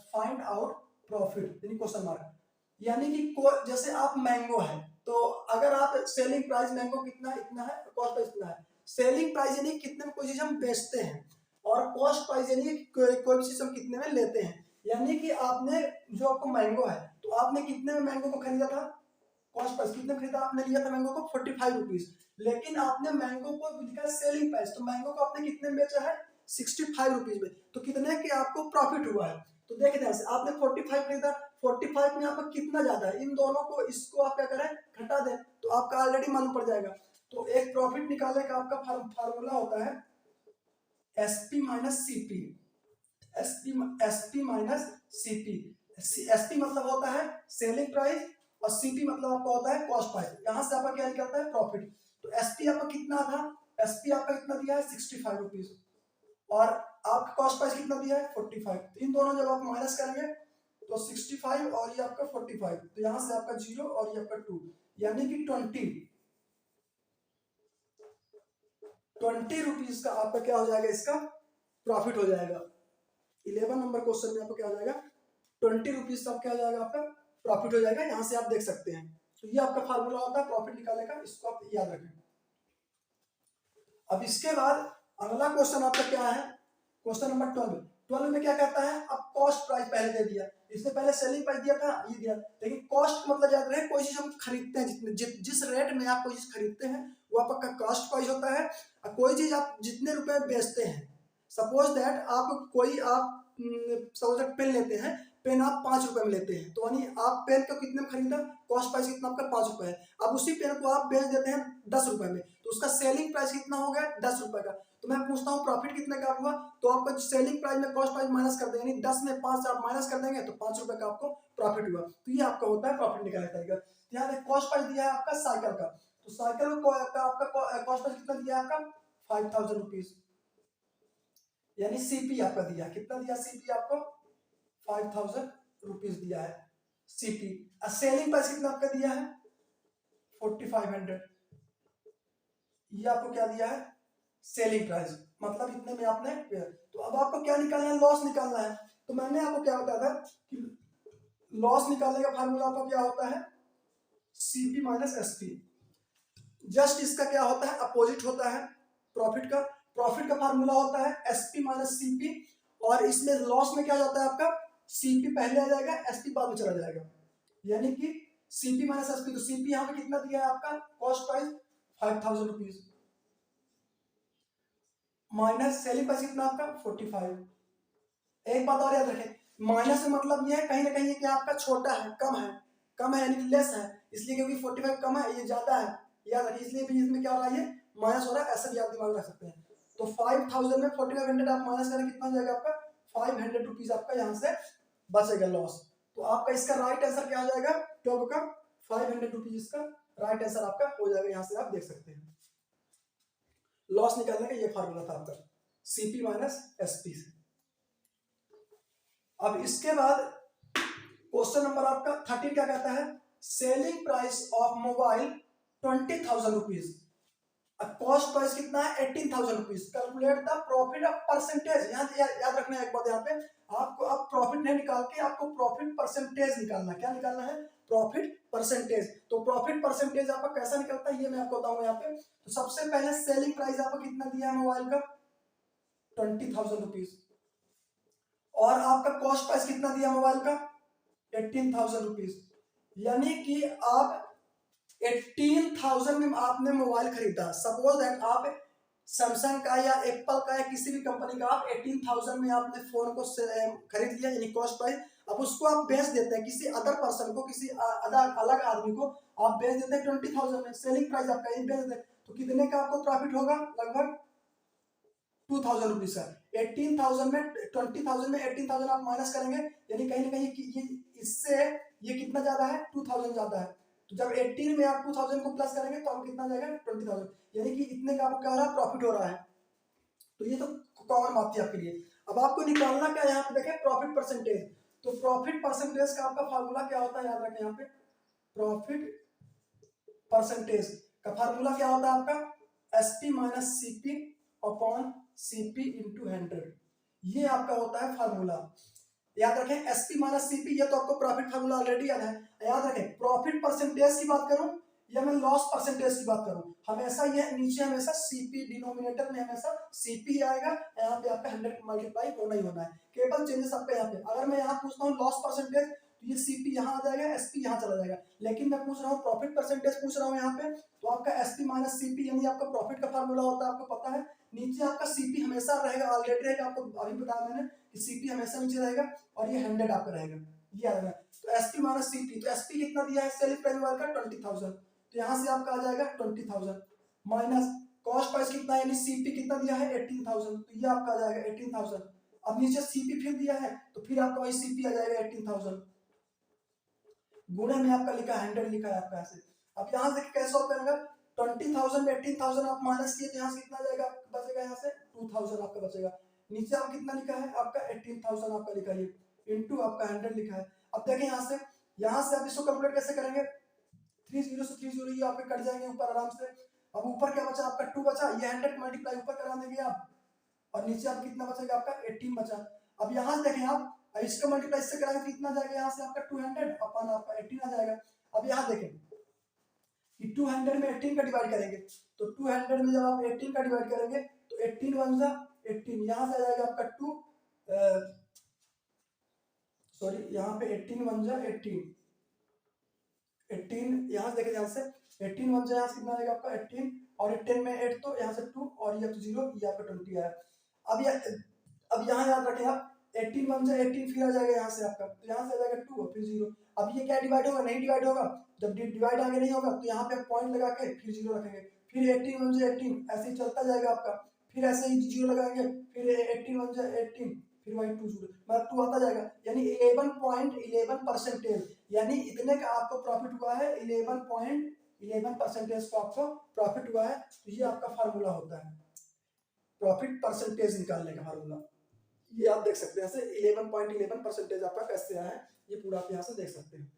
find out profit, यानी क्वेश्चन मार्क। यानी कि जैसे आप मैंगो है, तो अगर आप सेलिंग प्राइस मैंगो कितना इतना है, कॉस्ट प्राइस इतना है। सेलिंग प्राइस यानी कितने में कोई चीज हम बेचते हैं, और कॉस्ट प्राइस यानी कोई भी चीज हम कितने में लेते हैं। यानी कि आपने जो आपको मैंगो है, तो आपने कितने में मैंगो को खरीदा था, कॉस्ट प्राइस कितने में खरीदा, आपने लिया था मैंगो को 45 रुपीज, लेकिन आपने मैंगो को लिखा सेलिंग प्राइस, तो मैंगो को आपने कितने में बेचा है 65 रुपीज में, तो कितने के आपको प्रॉफिट हुआ है। तो देख ध्यान से, आपने 45 खरीदा, 45 में आपका कितना ज्यादा है, इन दोनों को इसको आप क्या करें घटा दें, तो आपका ऑलरेडी मालूम पड़ जाएगा। तो एक प्रॉफिट निकालने का आपका फार्मूला होता है SP minus CP, SP minus CP. SP मतलब होता है सेलिंग प्राइस और सीपी मतलब आपका होता है कॉस्ट प्राइस। यहाँ से आपका क्या निकलता है प्रॉफिट। तो एसपी आपका कितना था, एसपी आपका कितना दिया है 65 रुपीज, और आपका कॉस्ट प्राइस कितना दिया है 45। इन दोनों जब आप माइनस करेंगे तो 65 और ये आपका 45, तो यहाँ से आपका 0 और ये आपका 2, यानी कि 20 रुपीज का आपका क्या हो जाएगा, इसका प्रॉफिट हो जाएगा। 11 नंबर क्वेश्चन में आपको क्या हो जाएगा 20 रुपीज का क्या हो जाएगा, आपका प्रॉफिट हो जाएगा। यहाँ से आप देख सकते हैं। तो ये आपका फार्मूला होता है प्रॉफिट निकालने का, इसको आप याद रखें। अब इसके बाद अगला क्वेश्चन आपका क्या है, क्वेश्चन नंबर 12 में क्या कहता है, अब कॉस्ट प्राइस पहले दे दिया, इससे पहले सेलिंग प्राइस दिया था, ये दिया, लेकिन कॉस्ट मतलब याद रहे कोई चीज हम खरीदते हैं, जिस रेट में आप कोई चीज खरीदते हैं वो आपका कॉस्ट प्राइस होता है, और कोई चीज आप जितने रुपए में बेचते हैं, सपोज दैट आप कोई आप सपोज दैट पेन लेते हैं, पेन आप 5 रुपए में लेते हैं, तो यानी आप पेन को कितने में खरीदा, कॉस्ट प्राइस कितना आपका 5 रुपए है, अब उसी पेन को आप बेच देते हैं 10 रुपए में, तो उसका सेलिंग प्राइस कितना हो गया 10 रुपए का। तो मैं पूछता हूँ प्रॉफिट कितने का हुआ, तो आपका सेलिंग प्राइस में कॉस्ट प्राइस माइनस कर देंगे, यानी 10 में 5 आप माइनस कर देंगे तो 5 रुपए का आपको प्रॉफिट हुआ। तो ये आपका होता है प्रॉफिट निकालने का तरीका। यहाँ देखिए कॉस्ट प्राइस दिया है आपका साइकिल का, तो साइकिल को आपका कॉस्ट प्राइस कितना दिया है आपका 5000 रुपीज, यानी सीपी आपका दिया कितना दिया, सीपी आपको 5000 रुपीज दिया है सीपी। सेलिंग प्राइस कितना आपका दिया है 4500, ये आपको क्या दिया है सेलिंग प्राइस, मतलब इतने में आपने। तो अब आपको क्या निकालना है, लॉस निकालना है। तो मैंने आपको क्या बताया था कि लॉस निकालने का फार्मूला आपको क्या होता है सीपी माइनस एसपी। जस्ट इसका क्या होता है अपोजिट होता है प्रॉफिट का। प्रॉफिट का फार्मूला होता है एसपी माइनस सीपी, और इसमें लॉस में क्या जाता है आपका सीपी पहले आ जाएगा, एसपी बाद में चला जाएगा, यानी कि सीपी माइनस एसपी। तो सीपी यहाँ पे कितना दिया है आपका cost price 5000 rupees, minus selling price कितना आपका 45। एक बात और याद रखें, माइनस में मतलब ये है कहीं ना कहीं कि आपका छोटा है, कम है यानी कि लेस है, इसलिए क्योंकि 45 कम है ये ज्यादा है, याद रखिए, इसलिए भी इसमें क्या हो रहा है ये माइनस हो रहा है, ऐसा भी आप दिमाग रख सकते हैं। तो 5000 में 4500 आप माइनस करें कितना हो जाएगा आपका 500 रुपीज आपका यहाँ से बचेगा लॉस। तो आपका इसका राइट आंसर क्या हो जाएगा 12 का 500 रुपीज, इसका राइट आंसर आपका हो जाएगा। यहाँ से आप देख सकते हैं लॉस निकालने का ये फार्मूला था आपका सीपी माइनस एसपी से। अब इसके बाद क्वेश्चन नंबर आपका 13 क्या कहता है, selling price of mobile 20,000 rupees, cost price कितना है 18,000 rupees, calculate the profit of percentage. याद रखना है एक बात, यहाँ पे आपको अब प्रॉफिट नहीं निकाल के आपको प्रॉफिट परसेंटेज निकालना, क्या निकालना है प्रॉफिट परसेंटेज। तो प्रॉफिट परसेंटेज आपका कैसा निकलता है ये मैं आपको बताऊंगा यहाँ पे। तो सबसे पहले सेलिंग प्राइस आपको कितना दिया है मोबाइल का 20,000 रुपीज, और आपका कॉस्ट प्राइस कितना दिया मोबाइल का 18,000 रुपीज, यानी कि आप 18,000 में आपने मोबाइल खरीदा। सपोज दैट आप सैमसंग का या एप्पल का या किसी भी कंपनी का आप 18,000 में आपने फोन को खरीद लिया, यानी कॉस्ट प्राइस। अब उसको आप बेच देते हैं किसी अदर पर्सन को, किसी अलग आदमी को आप बेच देते हैं 20,000 में, सेलिंग प्राइस आपका ये बेच देते हैं, तो कितने का आपको प्रॉफिट होगा लगभग 2,000 रुपीज का। 18,000 में 20,000 में 18,000 आप माइनस करेंगे, यानी कहीं ना कहीं ये इससे ये कितना ज्यादा है 2,000 ज्यादा है। तो जब 18 में आप 2,000 को प्लस करेंगे तो आपको कितना जाएगा 20,000, यानी कि इतने का आपको क्या हो रहा है प्रॉफिट हो रहा है। तो ये तो कॉमन बात थी आपके लिए। अब आपको निकालना क्या है यहाँ पे देखें प्रॉफिट परसेंटेज। तो प्रॉफिट परसेंटेज का आपका फार्मूला क्या होता है याद रखें, यहाँ पे प्रॉफिट परसेंटेज का फार्मूला क्या होता है आपका SP minus CP upon CP into 100, ये आपका होता है फार्मूला। याद रखें एसपी माइनस सीपी, ये तो आपको प्रॉफिट फार्मूला ऑलरेडी याद है। याद रखें प्रॉफिट परसेंटेज की बात करूं या मैं लॉस परसेंटेज की बात करूं, हमेशा ये नीचे हमेशा सीपी, डिनोमिनेटर में हमेशा सीपी आएगा, यहाँ पे आपका 100 मल्टीप्लाई होना ही होना है। केवल चेंजेस आपका यहाँ पे, अगर मैं यहाँ पूछता हूँ लॉस परसेंटेज तो ये सीपी यहाँ आ जाएगा, एसपी यहाँ चला जाएगा। लेकिन मैं पूछ रहा हूँ प्रॉफिट परसेंटेज पूछ रहा हूँ यहाँ पे, तो आपका एसपी माइनस सीपी यानी आपका प्रॉफिट का फार्मूला होता है, आपको पता है। नीचे आपका सीपी हमेशा रहेगा, ऑलरेडी रहेगा, आपको अभी बताया मैंने कि सीपी हमेशा नीचे रहेगा और ये 100 आपका रहेगा, ये आएगा। तो एसपी माइनस सीपी, तो एसपी कितना दिया है सेलिंग प्राइस का 20,000, तो यहाँ से आपका आ जाएगा 20,000 माइनस कॉस्ट प्राइस कितना है यानी सीपी कितना दिया है 18,000, तो ये आपका आ जाएगा 18,000। अब नीचे सीपी फिर दिया है तो फिर आपका वही सीपी आ जाएगा 18,000, गुणे में आपका लिखा 100 लिखा है आपका ऐसे। अब यहाँ से कैसे हो करेगा, 20,000 में 18,000 आप माइनस किए तो यहाँ से कितना जाएगा बचेगा, यहाँ से 2,000 आपका बचेगा। नीचे आप कितना लिखा है आपका 18,000 आपका लिखा है, इंटू आपका 100 लिखा है। अब देखें यहाँ से आप इसको कैलकुलेट कैसे करेंगे, 30 से 30 ये आपके कट जाएंगे ऊपर आराम से। अब ऊपर क्या बचा आपका 2 बचा, ये 100 मल्टीप्लाई ऊपर करा देंगे आप, और नीचे आप कितना बचेगा आपका 18 बचा। अब यहाँ से देखें आप इसका मल्टीप्लाई इससे कराएंगे तो कितना जाएगा, यहाँ से आपका 200 अपन आपका 18 आ जाएगा। अब यहाँ देखें कि 200 में 18 का डिवाइड करेंगे, तो 200 में जब आप 18 का डिवाइड करेंगे तो 18 वन जा 18, यहाँ से आ जाएगा आपका 2, सॉरी यहाँ पे 18 वन जा 18, 18 यहाँ से देखें, यहाँ से 18 वन जा यहाँ से कितना आएगा आपका 18, और 10 में 8 तो यहाँ से 2 और ये तो 0, ये आपका 20 आया। अब यहाँ याद रखें आप 18 वन जा 18 फिर आ जाएगा यहाँ से आपका, तो यहाँ से आ जाएगा 2 और फिर 0। अब ये क्या डिवाइड होगा, नहीं डिवाइड होगा, जब डिवाइड आगे नहीं होगा तो यहाँ पे पॉइंट लगा के फिर 0 रखेंगे, फिर 18 वन जा 18 ऐसे ही चलता जाएगा आपका, फिर ऐसे ही 0 लगाएंगे, फिर 18 वन जा 18 फिर वही 2 0 मतलब 2 आता जाएगा, यानी 11.11%, यानी इतने का आपको प्रॉफिट हुआ है, 11.11% का आपको प्रॉफिट हुआ है। तो ये आपका फार्मूला होता है प्रॉफिट परसेंटेज निकालने का फार्मूला, ये आप देख सकते हैं ऐसे 11.11% आपका कैसे आया है, ये पूरा आप यहाँ से देख सकते हैं।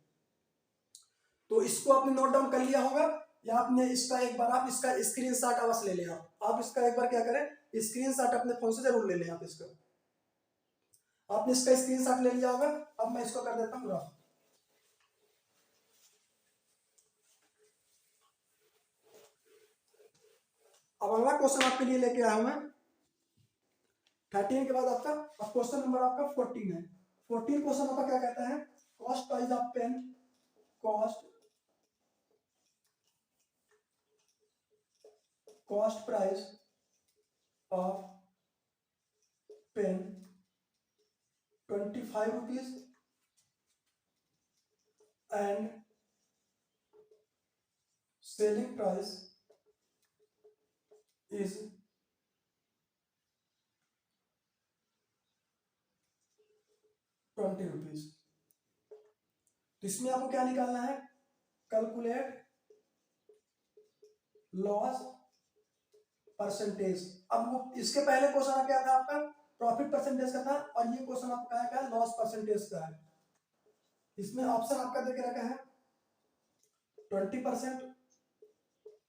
तो इसको आपने नोट डाउन कर लिया होगा, या आपने इसका एक बार आप इसका स्क्रीनशॉट अवश्य ले लें, आप इसका एक बार क्या करें स्क्रीनशॉट अपने फोन से जरूर ले लें आप इसका, आपने इसका स्क्रीनशॉट ले लिया होगा। अब मैं इसको कर देता हूँ रफ। अब अगला क्वेश्चन आपके लिए लेके आया हूं मैं 13 के बाद आपका अब क्वेश्चन नंबर आपका 14 है। 14 क्वेश्चन आपका क्या कहता है, cost price of pen, cost price of pen 25 rupees and selling price is 20 rupees. तो इसमें आपको क्या निकालना है, कैलकुलेट लॉस परसेंटेज। अब वो इसके पहले क्वेश्चन क्या था आपका प्रॉफिट परसेंटेज का था, और ये क्वेश्चन आपका क्या है लॉस परसेंटेज का है। इसमें ऑप्शन आपका देके रखा है 20%,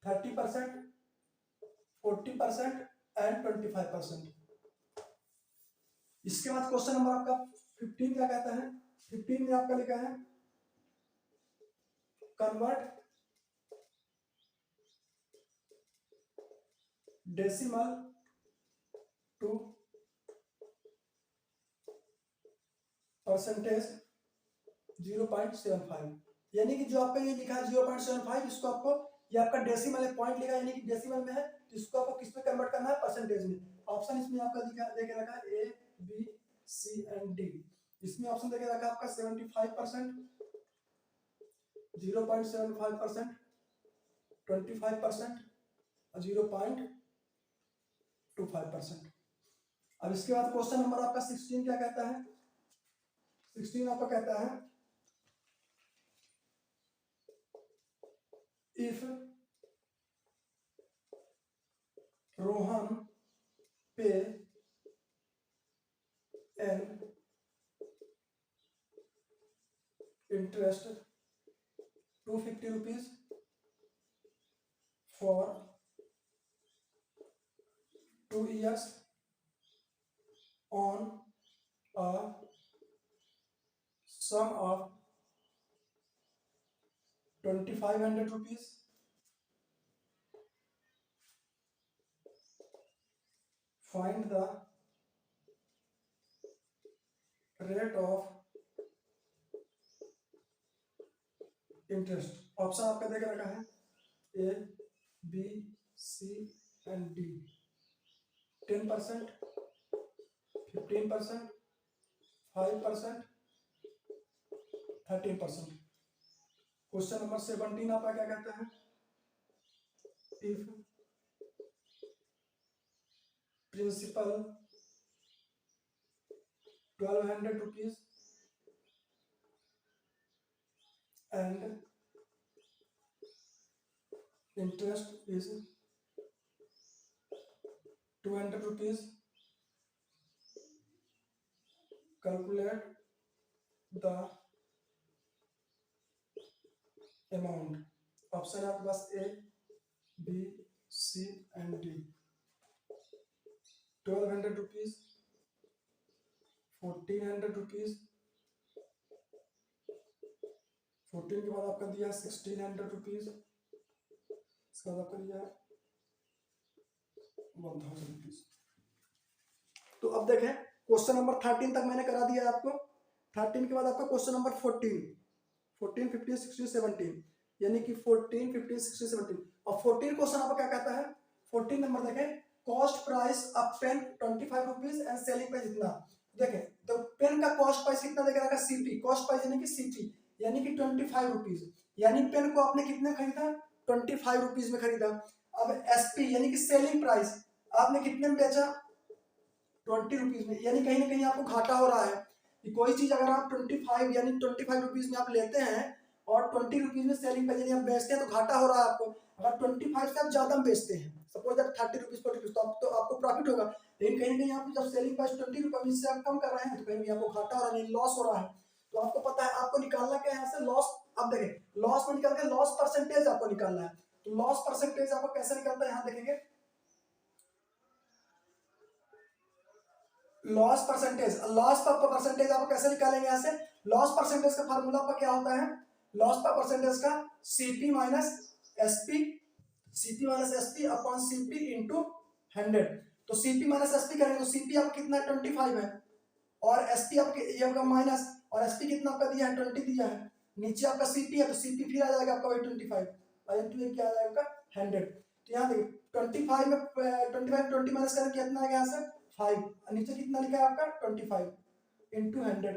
30%, 40% एंड 25%। इसके बाद क्वेश्चन नंबर आपका 15 क्या कहता है, 15 में आपका लिखा है कन्वर्ट डेसिमल टू परसेंटेज 0.75, यानी कि जो आपका ये लिखा है 0.75, इसको आपको ये आपका डेसिमल है, पॉइंट लिखा यानी कि डेसिमल में है, तो इसको आपको किस में कन्वर्ट करना है परसेंटेज में। ऑप्शन इसमें आपका देके रखा है A B C and D. इसमें ऑप्शन देके रखा है आपका 75%, 0.75%, 25% और 0.25%। अब इसके बाद क्वेश्चन नंबर आपका 16 क्या कहता है, 16 आपका कहता है if Rohan pay an interest 250 rupees for 2 years on a sum of 2,500 rupees find the rate of interest. Option आपका देख रखा है A B C and D. 10%, 15%, 5%, 13%। Question number 17 आपका क्या कहता है, if principal 1200 rupees and interest is 200 rupees, calculate the amount. Option है आपके पास A B C and D. 1200 rupees, 1400 rupees, 14 के बाद आपका दिया 1600 रुपीज, इसके बाद आपका दिया 1000 रुपीज। तो अब देखें क्वेश्चन नंबर 13 तक मैंने करा दिया आपको। 13 के बाद आपका क्वेश्चन नंबर 14, 15, 16, 17, यानी कि 14, 15, 16, 17। और 14 क्वेश्चन आपका क्या कहता है, 14 नंबर देखें, cost price of pen 25 rupees and selling price इतना। देखें तो पेन का कॉस्ट प्राइस कितना देख रहा है, सीपी, कॉस्ट प्राइस यानी कि सीपी, यानी कि 25 रुपीज, यानी पेन को आपने कितने खरीदा, 25 रुपीज में खरीदा। अब एसपी यानी कि सेलिंग प्राइस, आपने कितने में बेचा, 20 रुपीज में, यानी कहीं ना कहीं आपको घाटा हो रहा है कि कोई चीज अगर आप 25 यानी 25 रुपीज में आप लेते हैं और 20 रुपीज में सेलिंग प्राइस यानी आप बेचते हैं तो घाटा हो रहा है आपको। अगर 25 से आप ज्यादा बेचते हैं, सपोज दैट 30 रुपीज 40 रुपीज, तो आपको प्रॉफिट होगा। लेकिन कहीं ना कहीं आप जब सेलिंग प्राइस 20 रुपीज से आप कम कर रहे हैं तो कहीं ना आपको घाटा हो रहा है, लॉस हो रहा है। तो आपको पता है आपको निकालना क्या है यहाँ से, लॉस। अब देखें लॉस में निकाल के लॉस परसेंटेज आपको निकालना है। तो लॉस परसेंटेज आपको कैसे निकलता है, यहाँ देखेंगे लॉस परसेंटेज, लॉस पर परसेंटेज आपको कैसे निकालेंगे, यहाँ से लॉस परसेंटेज का फार्मूला आपका क्या होता है, लॉस पर परसेंटेज का CP minus SP, CP minus SP upon CP into 100। तो सीपी माइनस एसपी करेंगे तो सीपी आपका कितना है 25 है, और एसपी आपके ये आपका माइनस, और एसपी कितना आपका दिया है 20 दिया है, नीचे आपका सीपी है तो सीपी फिर आ जाएगा आपका वही 25 और इंटू ये क्या आ जाएगा 100। तो यहाँ देखिए 25 में 25 20 माइनस करें कितना आएगा यहाँ से 5, नीचे कितना लिखा है आपका 25 इंटू 100।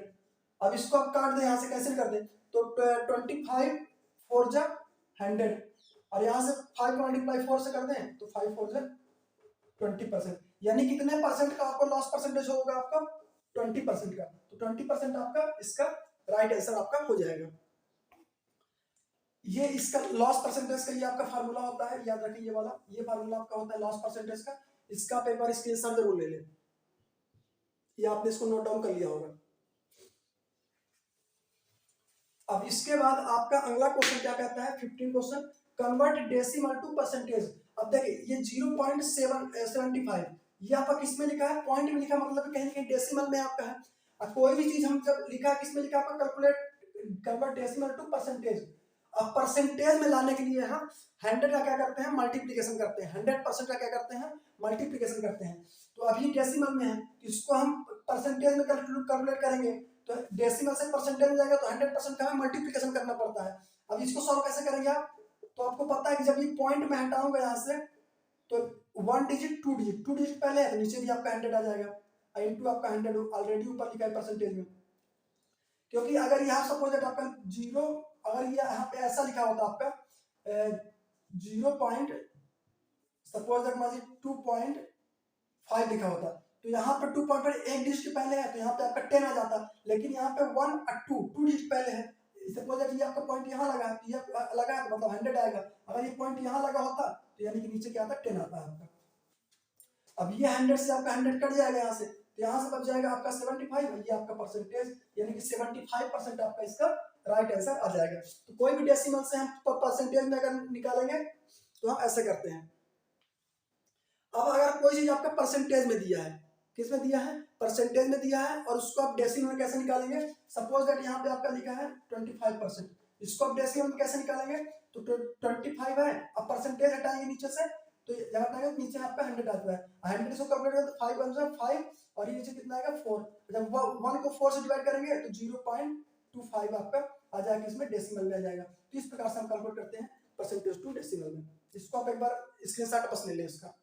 अब इसको आप काट दें, यहाँ से कैंसिल कर दें तो 25 4 जा 100, और यहाँ से 5 को मल्टीप्लाई 4 से कर दें तो 5 4 जा 20%, यानी कितने परसेंट का आपको लॉस परसेंटेज होगा आपका 20% का। तो 20% आपका इसका राइट आंसर आपका हो जाएगा। ये इसका लॉस परसेंटेज का ये आपका फार्मूला होता है, याद रखिए ये वाला, ये फार्मूला आपका होता है लॉस परसेंटेज का। इसका आप एक बार स्क्रीनशॉट जरूर ले लें, ये आपने इसको नोट डाउन कर लिया होगा। अब इसके बाद आपका अगला क्वेश्चन क्या कहता है, 15 question, convert decimal to percentage. अब देखिए ये 0.75 ये आपका किस में लिखा है, पॉइंट में लिखा, मतलब कहीं ना कहीं डेसिमल में आपका है। अब कोई भी चीज हम जब लिखा है किस में लिखा है आपका, calculate convert decimal to percentage. अब परसेंटेज में लाने के लिए हम 100 का क्या करते हैं मल्टीप्लीकेशन करते हैं, 100% का क्या करते हैं मल्टीप्लीकेशन करते हैं। तो अभी डेसिमल में है, इसको हम परसेंटेज में कैलकुलेट करेंगे तो डेसिमल से परसेंटेज में जाएगा तो 100% का हमें मल्टीप्लिकेशन करना पड़ता है। अब इसको सॉल्व कैसे करेंगे आप, तो आपको पता है कि जब ये पॉइंट में हटाऊंगा यहाँ से तो 1 डिजिट 2 डिजिट, 2 डिजिट पहले है तो नीचे भी आपका 100 आ जाएगा, इंटू आपका 100 ऑलरेडी ऊपर लिखा है परसेंटेज में। क्योंकि अगर यहाँ सपोज आपका 0, अगर ये यहाँ पे ऐसा लिखा होता आपका 0 पॉइंट सपोज दैट 2.5 लिखा होता तो यहाँ पे 2 पॉइंट पर एक डिजिट पहले है तो यहाँ पे आपका 10 आ जाता, लेकिन यहाँ पे 1 और 2 डिजिट पहले है। सपोज ये आपका पॉइंट यहाँ लगा है तो ये लगा है तो मतलब 100 आएगा, अगर ये पॉइंट यहाँ लगा होता तो यानी कि नीचे क्या आता 10 आता है आपका। अब ये 100 से आपका 100 कट जाएगा यहाँ से, तो यहाँ से बच जाएगा आपका 75, ये आपका परसेंटेज यानी कि 75% आपका इसका राइट आंसर आ जाएगा। तो कोई भी डेसिमल से हम परसेंटेज में अगर निकालेंगे तो हम ऐसे करते हैं। अब अगर कोई चीज आपका परसेंटेज में दिया है, किस में दिया है परसेंटेज में दिया है, और उसको आप डेसिमल में कैसे निकालेंगे, सपोज दैट यहाँ पे आपका लिखा है 25%, इसको आप डेसिमल में कैसे निकालेंगे तो 25 है, अब परसेंटेज हटाएंगे नीचे से तो यहाँ पे आएगा नीचे आपका 100 आता है, 100 से कैलकुलेट करें तो 5 बन जाएगा 5 और ये नीचे कितना आएगा 4। जब 1 को 4 से डिवाइड करेंगे तो 0.25 आपका आ जाएगा, इसमें डेसिमल में आ जाएगा। तो इस प्रकार से हम कैलकुलेट करते हैं परसेंटेज टू डेसिमल में। इसको आप एक बार स्क्रीनशॉट बस ले लें इसका।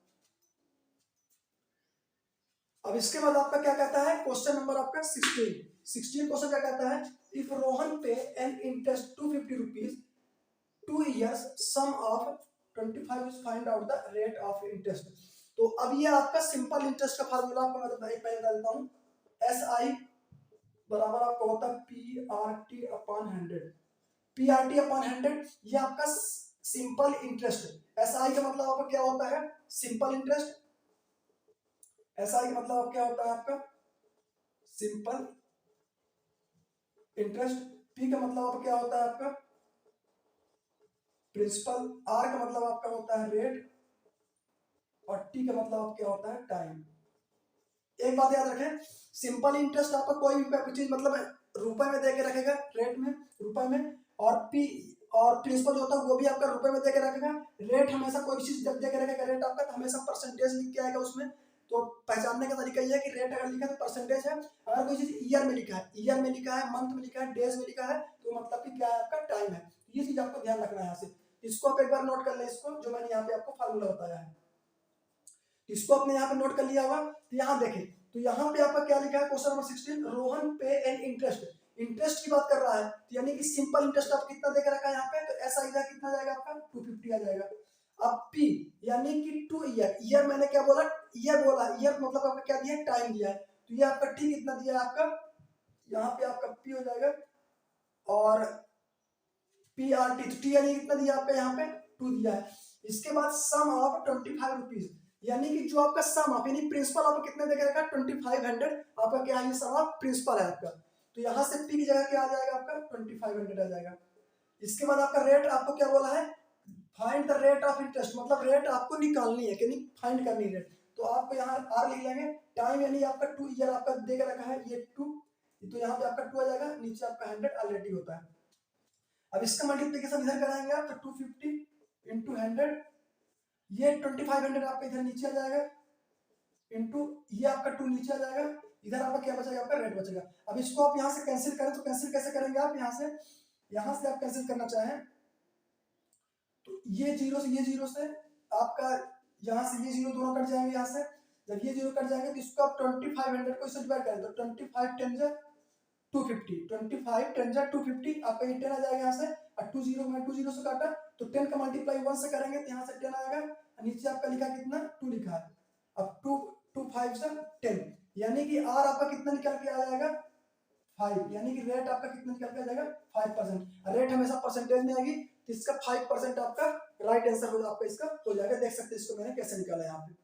अब इसके बाद आपका क्या कहता है क्वेश्चन नंबर आपका 16 क्वेश्चन क्या कहता है, if Rohan pay an interest 250 rupees 2 years sum of 25 is find out the rate of interest. तो अब ये आपका सिंपल इंटरेस्ट का फार्मूला आपको मैं पहले बता देता हूँ। एस आई बराबर आपका होता है P R T upon 100। P R T upon 100 ये आपका सिंपल इंटरेस्ट। एस आई का मतलब आपका क्या होता है सिंपल इंटरेस्ट। एस आई का मतलब क्या होता है आपका सिंपल इंटरेस्ट। पी का मतलब आपका क्या होता है आपका प्रिंसिपल। आर का मतलब आपका होता है रेट और टी का मतलब आपका क्या होता है टाइम। एक बात याद रखें, सिंपल इंटरेस्ट आपका कोई भी चीज मतलब रुपए में देके रखेगा, रेट में रुपए में, और पी और प्रिंसिपल जो होता है वो भी आपका रुपए में देके रखेगा। रेट हमेशा कोई चीज जब देके रखेगा रेट आपका तो हमेशा परसेंटेज लिख के आएगा उसमें। तो पहचानने का तरीका ये है कि रेट अगर लिखा है तो परसेंटेज है, अगर कोई चीज ईयर में लिखा है, ईयर में लिखा है, मंथ में लिखा है, डेज में लिखा है तो मतलब कि क्या है आपका टाइम है। ये चीज आपको ध्यान रखना है यहाँ से। इसको आप एक बार नोट कर लें, इसको जो मैंने यहाँ पे आपको फार्मूला बताया है इसको आपने यहाँ पे नोट कर लिया होगा। तो यहाँ देखें तो यहाँ पे आपका क्या लिखा है question number 16, Rohan pay an interest. Interest की बात कर रहा है तो यानी कि सिंपल इंटरेस्ट आप कितना देकर रखा है यहाँ पे, तो ऐसा कितना जाएगा आपका 250 आ जाएगा। अब पी यानी कि 2 ईयर, ईयर मैंने क्या बोला ईयर बोला, ईयर मतलब आपका क्या दिया है टाइम दिया है। तो ये आपका टी कितना दिया है आपका यहाँ पे आपका पी हो जाएगा और पी आर टी, टी यानी कितना दिया आपका यहाँ पे 2 दिया है। इसके बाद सम ऑफ 25 रुपीज यानी कि जो आपका सम ऑफ यानी प्रिंसिपल आपको कितने देकर रखा 2500 आपका क्या है सम ऑफ प्रिंसिपल है आपका। तो यहाँ से पी की जगह क्या आ जाएगा आपका 2500 आ जाएगा। इसके बाद आपका रेट आपको क्या बोला है find the rate of interest, मतलब रेट आपको निकालनी है कि नहीं फाइंड करनी है रेट। तो आपको यहाँ आर लिख लेंगे। टाइम यानी आपका 2 ईयर आपका देकर रखा है ये 2, तो यहाँ पे आपका 2 आ जाएगा, नीचे आपका 100 ऑलरेडी होता है। अब इसका मल्टीप्लिकेशन इधर कराएंगे आप तो 250 इंटू 100 ये 2500 आपका इधर नीचे आ जाएगा इंटू ये आपका 2 नीचे आ जाएगा, इधर आपका क्या बचेगा आपका रेट बचेगा। अब इसको आप यहाँ से कैंसिल करें तो कैंसिल कैसे करेंगे आप यहाँ से आप कैंसिल करना चाहें तो ये जीरो से आपका यहाँ से ये जीरो दोनों कट जाएंगे। यहाँ से जब ये जीरो कट जाएंगे तो इसको आप 2500 को इससे डिवाइड करें तो 25 10 250, 25 10 250 आपका ये 10 आ जाएगा यहाँ से, और 2 जीरो से काटा तो 10 का मल्टीप्लाई 1 से करेंगे तो यहाँ से 10 आएगा, नीचे आपका लिखा कितना 2 लिखा है। अब 2 5 से 10 यानी कि आर आपका कितना निकल के आ जाएगा 5, यानी कि रेट आपका कितना निकल के आ जाएगा 5%। रेट हमेशा परसेंटेज में आएगी तो इसका 5% आपका राइट आंसर हो आपका इसका हो जाएगा। देख सकते हैं इसको मैंने कैसे निकाला यहाँ पे,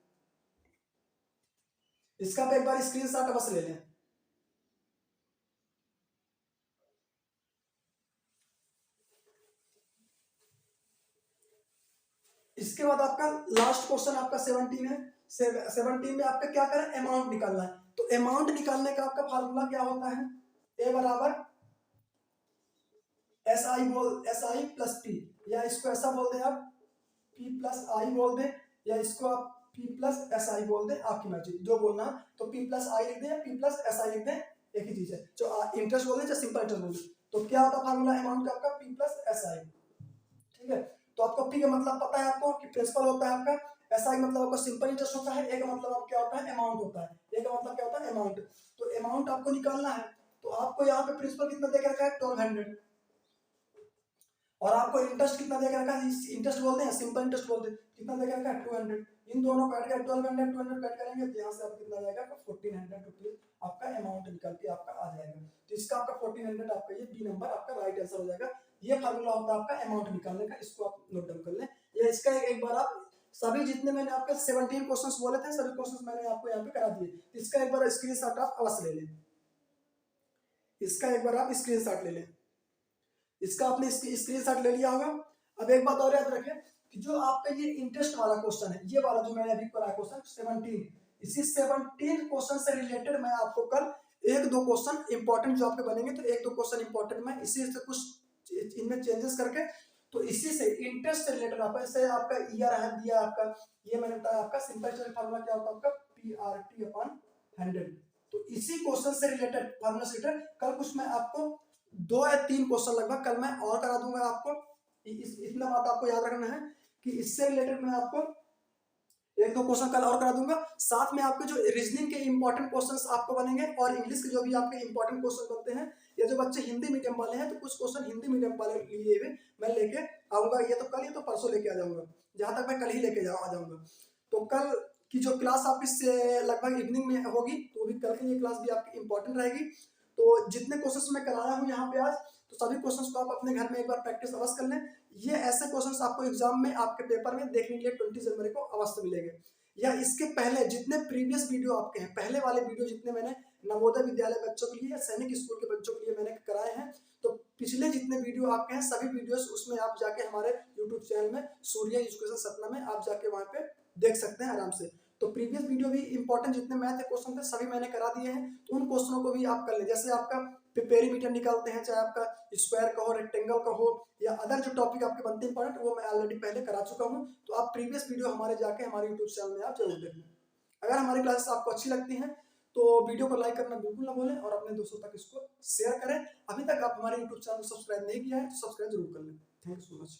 इसका आप एक बार स्क्रीनशॉट बस ले लें। इसके बाद आपका लास्ट क्वेश्चन आपका 17 है। 17 में आपका क्या करें अमाउंट निकालना है। तो अमाउंट निकालने का आपका फार्मूला क्या होता है ए बराबर एस आई प्लस पी, या इसको ऐसा बोल दें आप पी प्लस आई बोल दें या इसको आप पी प्लस एस आई बोल दें, आपकी मर्जी जो बोलना। तो पी प्लस आई लिख दें या पी प्लस एस आई लिख दें, एक ही चीज है। जो इंटरेस्ट बोल दें या सिंपल इंटरेस्ट बोल दें। तो क्या होता है फार्मूला अमाउंट का आपका पी प्लस एस आई, ठीक है। तो आपको पी का मतलब पता है आपको कि प्रिंसिपल होता है आपका, एस आई मतलब आपका सिंपल इंटरेस्ट होता है, ए का मतलब आप क्या होता है अमाउंट होता है, ए का मतलब क्या होता है अमाउंट। तो अमाउंट आपको निकालना है तो आपको यहाँ पे प्रिंसिपल कितना देकर रखा है 1200 और आपको इंटरेस्ट कितना देकर रखा है, इंटरेस्ट बोलते हैं सिंपल इंटरेस्ट बोलते हैं, कितना देकर रखा है 200। इन दोनों को ऐड कर 1200 200 ऐड करेंगे तो यहाँ से आपको कितना जाएगा 1400 रुपीज आपका अमाउंट निकल के आपका आ जाएगा। तो इसका आपका 1400 आपका ये बी नंबर आपका राइट आंसर हो जाएगा। ये फार्मूला होता है आपका अमाउंट निकालने का, इसको आप नोट डाउन कर लें। या इसका एक बार आप सभी जितने मैंने आपके 17 क्वेश्चंस बोले थे सभी क्वेश्चंस मैंने आपको यहाँ पे करा दिए। इसका एक बार स्क्रीनशॉट आप अवश्य ले लें, इसका एक बार आप स्क्रीनशॉट ले लें। इसका आपने स्क्रीनशॉट ले लिया होगा। अब एक बात और याद रखें कि जो आपका ये इंटरेस्ट वाला क्वेश्चन है, ये वाला जो मैंने अभी कराया क्वेश्चन 17, इसी 17 क्वेश्चन से रिलेटेड मैं आपको कल एक दो क्वेश्चन इंपॉर्टेंट जो आपके बनेंगे तो एक दो क्वेश्चन इंपॉर्टेंट मैं इसी से कुछ इनमें चेंजेस करके तो इसी से इंटरेस्ट से रिलेटेड आपका जैसे आपका ईयर है दिया आपका, ये मैंने बताया आपका सिंपल फार्मूला क्या होता है आपका PRT अपॉन 100। तो इसी क्वेश्चन से रिलेटेड फार्मूला से रिलेटेड कल कुछ मैं आपको 2 या 3 क्वेश्चन लगभग कल मैं और करा दूंगा आपको। इतना बात आपको याद रखना है कि इससे रिलेटेड मैं आपको 1-2 क्वेश्चन कल और करा दूंगा। साथ में आपके जो रीजनिंग के इंपॉर्टेंट क्वेश्चंस आपको बनेंगे और इंग्लिश के जो भी आपके इंपॉर्टेंट क्वेश्चन बनते हैं, या जो बच्चे हिंदी मीडियम वाले हैं तो कुछ क्वेश्चन हिंदी मीडियम वाले लिए हुए मैं लेके आऊंगा। ये तो कल, ये तो परसों लेके आ जाऊंगा, जहां तक मैं कल ही लेके आ जाऊंगा। तो कल की जो क्लास आपकी से लगभग इवनिंग में होगी, तो भी कल की ये क्लास भी आपकी इंपॉर्टेंट रहेगी। तो जितने क्वेश्चंस मैं कराया हूँ यहाँ पे आज, तो सभी क्वेश्चंस को आप अपने घर में एक बार प्रैक्टिस अवश्य कर लें। ये ऐसे क्वेश्चंस आपको एग्जाम में आपके पेपर में देखने के लिए 20 जनवरी को अवश्य मिलेंगे। या इसके पहले जितने प्रीवियस वीडियो आपके हैं, पहले वाले वीडियो जितने मैंने नवोदय विद्यालय बच्चों के लिए या सैनिक स्कूल के बच्चों के लिए मैंने कराए हैं, तो पिछले जितने वीडियो आपके हैं सभी वीडियोस उसमें आप जाके हमारे यूट्यूब चैनल में सूर्या एजुकेशन सतना में आप जाके वहां पे देख सकते हैं आराम से। तो प्रीवियस वीडियो भी इंपॉर्टेंट जितने मैथ के क्वेश्चन थे सभी मैंने करा दिए हैं, तो उन क्वेश्चनों को भी आप कर लें। जैसे आपका पेरीमीटर निकालते हैं, चाहे आपका स्क्वायर का हो, रेक्टेंगल का हो, या अदर जो टॉपिक आपके बनते हैं इंपॉर्टेंट, वो मैं ऑलरेडी पहले करा चुका हूँ। तो आप प्रीवियस वीडियो हमारे जाके हमारे यूट्यूब चैनल में आप जरूर देख लें। अगर हमारी क्लासेस आपको अच्छी लगती हैं तो वीडियो को लाइक करना बिल्कुल ना भूलें और अपने दोस्तों तक इसको शेयर करें। अभी तक आप हमारे यूट्यूब चैनल को सब्सक्राइब नहीं किया है तो सब्सक्राइब जरूर कर लें। Thank you so much.